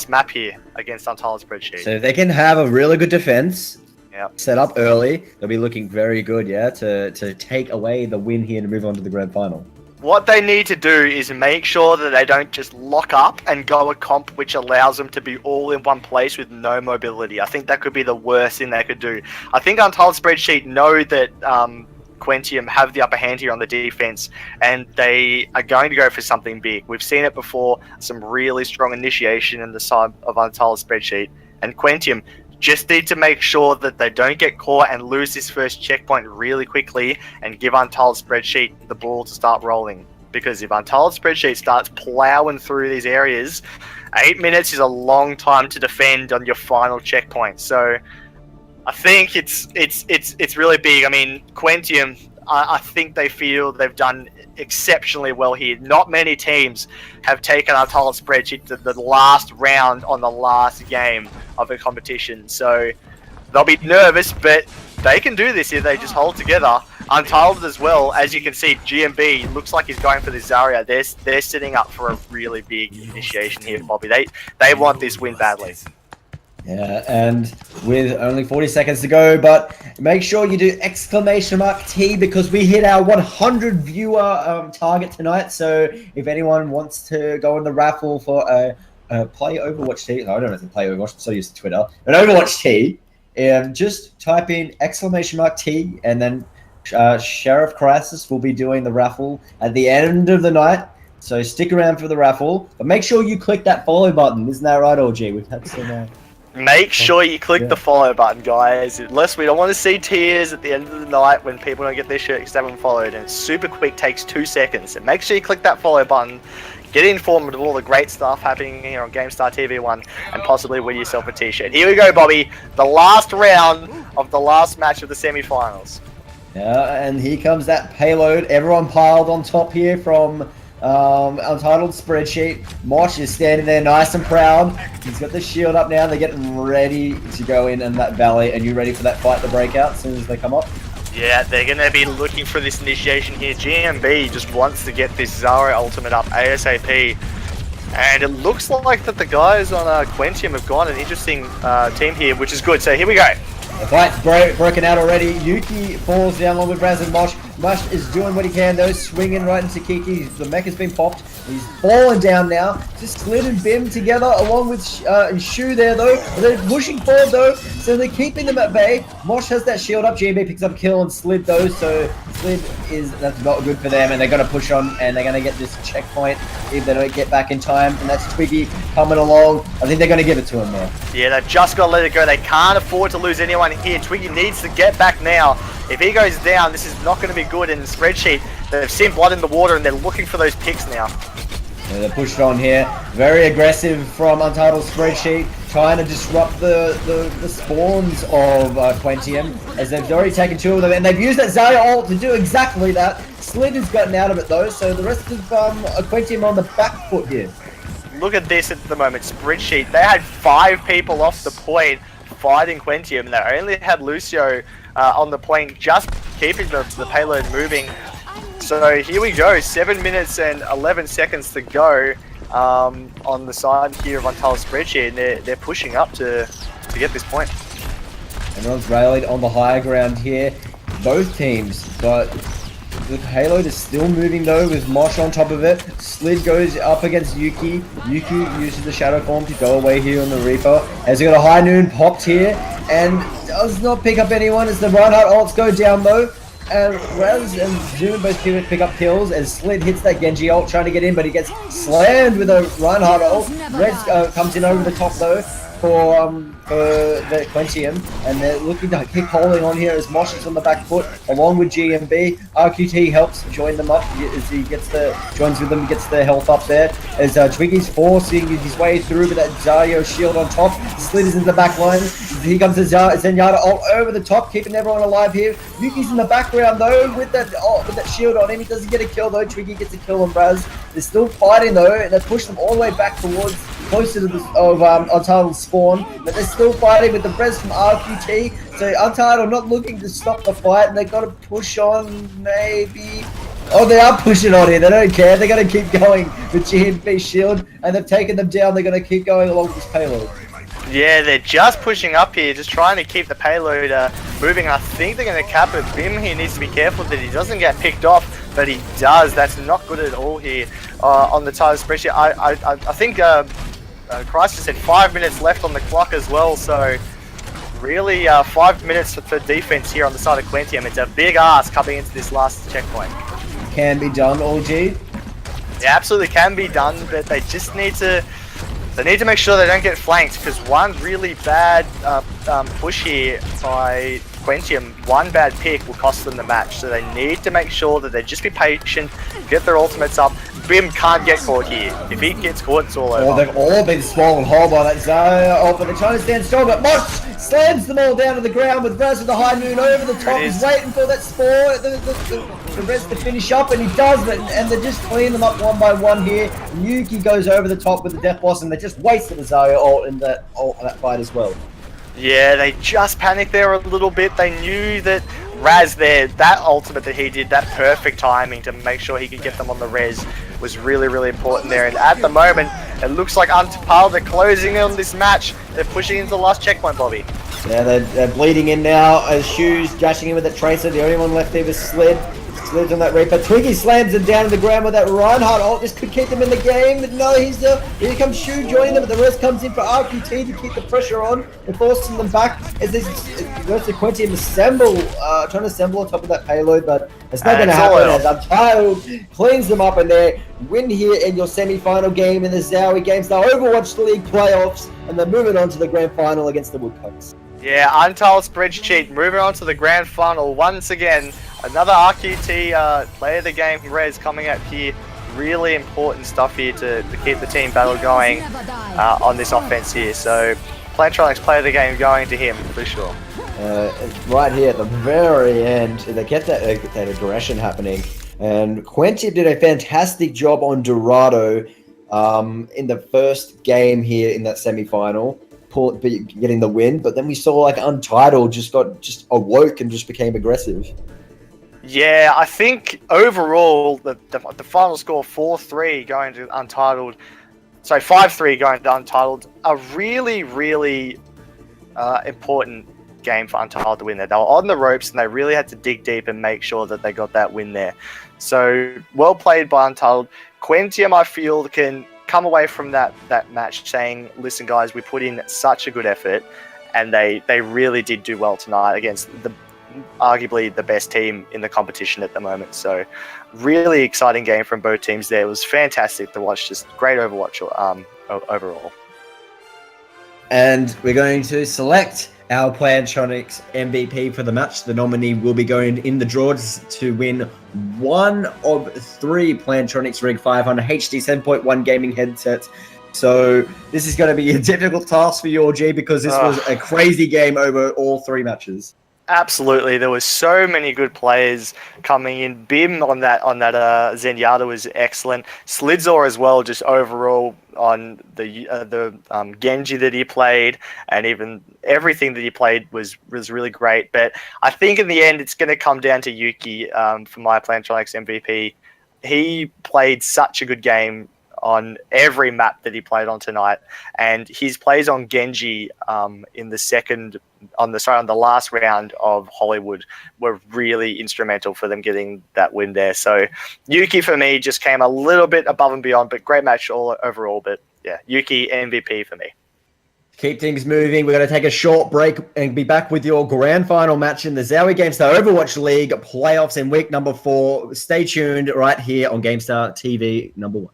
map here against Untitled Spreadsheet. So if they can have a really good defense, Yep. set up early, they'll be looking very good, yeah, to take away the win here and move on to the grand final. What they need to do is make sure that they don't just lock up and go a comp which allows them to be all in one place with no mobility. I think that could be the worst thing they could do. I think Untitled Spreadsheet know that Quentiam have the upper hand here on the defense, and they are going to go for something big. We've seen it before, some really strong initiation in the side of Untitled Spreadsheet, and Quentiam just need to make sure that they don't get caught and lose this first checkpoint really quickly and give Untitled Spreadsheet the ball to start rolling. Because if Untitled Spreadsheet starts plowing through these areas, 8 minutes is a long time to defend on your final checkpoint. So I think it's really big. I mean, Quentiam, I think they feel they've done exceptionally well here. Not many teams have taken Untitled Spreadsheet to the last round on the last game of a competition. So they'll be nervous, but they can do this if they just hold together. Untitled as well, as you can see, GMB looks like he's going for the Zarya. They're setting up for a really big initiation here, Bobby. They want this win badly. Yeah, and with only 40 seconds to go, but make sure you do !T because we hit our 100 viewer target tonight. So if anyone wants to go in the raffle for a Play Overwatch T, no, I don't know if it's Play Overwatch, I'm so used to Twitter, an Overwatch T, just type in !T and then Sheriff Crisis will be doing the raffle at the end of the night. So stick around for the raffle, but make sure you click that follow button. Isn't that right, OG? We've had some... Make sure you click the follow button, guys. Unless we don't want to see tears at the end of the night when people don't get their shirts they haven't followed. And it's super quick, takes 2 seconds. So make sure you click that follow button. Get informed of all the great stuff happening here on GameStar TV1 and possibly win yourself a t-shirt. Here we go, Bobby. The last round of the last match of the semi-finals. Yeah, and here comes that payload. Everyone piled on top here from Untitled Spreadsheet. Mosh is standing there nice and proud. He's got the shield up now. They're getting ready to go in that valley. Are you ready for that fight to break out as soon as they come up? Yeah, they're going to be looking for this initiation here. GMB just wants to get this Zarya ultimate up ASAP. And it looks like that the guys on Quentiam have got an interesting team here, which is good. So here we go. The fight's broken out already. Yuki falls down along with Raz and Mosh. Mush is doing what he can though, swinging right into Kiki. The mech has been popped. He's falling down now. Just Slid and Bim together along with Shu there though. They're pushing forward though, so they're keeping them at bay. Mosh has that shield up. GMB picks up a kill on Slid though, so Slid that's not good for them, and they're gonna push on and they're gonna get this checkpoint if they don't get back in time. And that's Twiggy coming along. I think they're gonna give it to him now. Yeah, they've just got to let it go. They can't afford to lose anyone here. Twiggy needs to get back now. If he goes down, this is not going to be good. In the Spreadsheet, they've seen blood in the water and they're looking for those picks now. Yeah, they're pushed on here. Very aggressive from Untitled Spreadsheet, trying to disrupt the spawns of Quentiam, as they've already taken 2 of them, and they've used that ZOWIE ult to do exactly that. Slid has gotten out of it though, so the rest of Quentiam on the back foot here. Look at this at the moment. Spreadsheet, they had 5 people off the point fighting Quentiam, and they only had Lucio on the point, just keeping the payload moving. So here we go, 7 minutes and 11 seconds to go on the side here of Untitled Spreadsheet, and they're pushing up to get this point. Everyone's rallied on the higher ground here, both teams, but the payload is still moving though, with Mosh on top of it. Slid goes up against Yuki. Yuki uses the Shadow Form to go away here on the Reaper. As he got a High Noon popped here, and does not pick up anyone as the Reinhardt ults go down though. And Raz and Zoom both pick up kills as Slid hits that Genji ult trying to get in, but he gets slammed with a Reinhardt ult. Rez comes in over the top though for the Quentiam, and they're looking to keep holding on here as Mosh is on the back foot along with GMB. RQT helps join them up as he joins with them, gets the health up there as Twiggy's forcing his way through with that Zarya shield on top. Slid is in the back line. Here comes the Zenyatta ult over the top, keeping everyone alive here. Yuki's in the background though with that shield on him. He doesn't get a kill though. Twiggy gets a kill on Raz. They're still fighting though, and they push them all the way back towards closer to the Untitled spawn, but they're still fighting with the res from RQT. So Untitled not looking to stop the fight, and they've got to push on maybe. Oh, they are pushing on here. They don't care. They're going to keep going with GMB shield, and they've taken them down. They're going to keep going along with this payload. Yeah, they're just pushing up here, just trying to keep the payload moving. I think they're going to cap it. Bim here needs to be careful that he doesn't get picked off, but he does. That's not good at all here on the title Spreadsheet. I think Christ just said 5 minutes left on the clock as well, so really 5 minutes for defense here on the side of Quentiam. It's a big ask coming into this last checkpoint. Can be done, OG. It absolutely can be done, but they just need to make sure they don't get flanked, because one really bad push here by Quentiam, one bad pick will cost them the match. So they need to make sure that they just be patient, get their ultimates up. Bim can't get caught here. If he gets caught, it's all over. Oh, they've all been swallowed whole by that Zarya. Oh, but they're trying to stand strong, but Mosh slams them all down to the ground with Raz with the High Noon over the top. He's waiting for that spore, the rest to finish up, and he does it, and they're just cleaning them up one by one here. Yuki goes over the top with the Death Boss, and they just wasted the Zarya ult in that fight as well. Yeah, they just panicked there a little bit. They knew that Raz there, that ultimate that he did, that perfect timing to make sure he could get them on the res was really, really important there. And at the moment, it looks like Untitled, they're closing on this match. They're pushing into the last checkpoint, Bobby. Yeah, they're bleeding in now as Shu's dashing in with that Tracer. The only one left there was Slid. Slid's on that Reaper. Twiggy slams him down to the ground with that Reinhardt ult. This could keep them in the game, but no, here comes Shu joining them, but the rest comes in for RQT to keep the pressure on and forcing them back as this goes to Quentiam trying to assemble on top of that payload, but it's not going to happen as Untitled cleans them up, and they win here in your semi-final game in the ZOWIE Gamestah Overwatch League playoffs, and they're moving on to the grand final against the Woodcocks. Yeah, Untitled Spreadsheet moving on to the grand final once again. Another RQT player of the game, Rez, coming up here. Really important stuff here to keep the team battle going on this offense here. So, Plantronics player of the game going to him for sure. Right here at the very end, they get that aggression happening. And Quentiam did a fantastic job on Dorado in the first game here in that semi-final, getting the win. But then we saw like Untitled just awoke and just became aggressive. Yeah, I think overall the final score 4-3 going to Untitled, sorry 5-3 going to Untitled, are really, really important game for Untitled to win there. They were on the ropes and they really had to dig deep and make sure that they got that win there. So well played by Untitled. Quentiam, I feel, can come away from that match saying, listen guys, we put in such a good effort, and they really did do well tonight against arguably the best team in the competition at the moment. So really exciting game from both teams there. It was fantastic to watch, just great Overwatch overall. And we're going to select our Quentiamg MVP for the match. The nominee will be going in the draws to win one of 3 Quentiamg Rig 500 HD 7.1 gaming headsets. So this is going to be a difficult task for you, G, because this was a crazy game over all 3 matches. Absolutely, there was so many good players coming in. Bim on that Zenyatta was excellent. Slidzor as well, just overall on the Genji that he played, and even everything that he played was really great. But I think in the end, it's going to come down to Yuki for my Quentiamg MVP. He played such a good game on every map that he played on tonight, and his plays on Genji on the last round of Hollywood were really instrumental for them getting that win there. So Yuki for me just came a little bit above and beyond, but great match overall. But yeah, Yuki MVP for me. Keep things moving. We're going to take a short break and be back with your grand final match in the ZOWIE Gamestah Overwatch League playoffs in week number 4. Stay tuned right here on Gamestah TV number 1.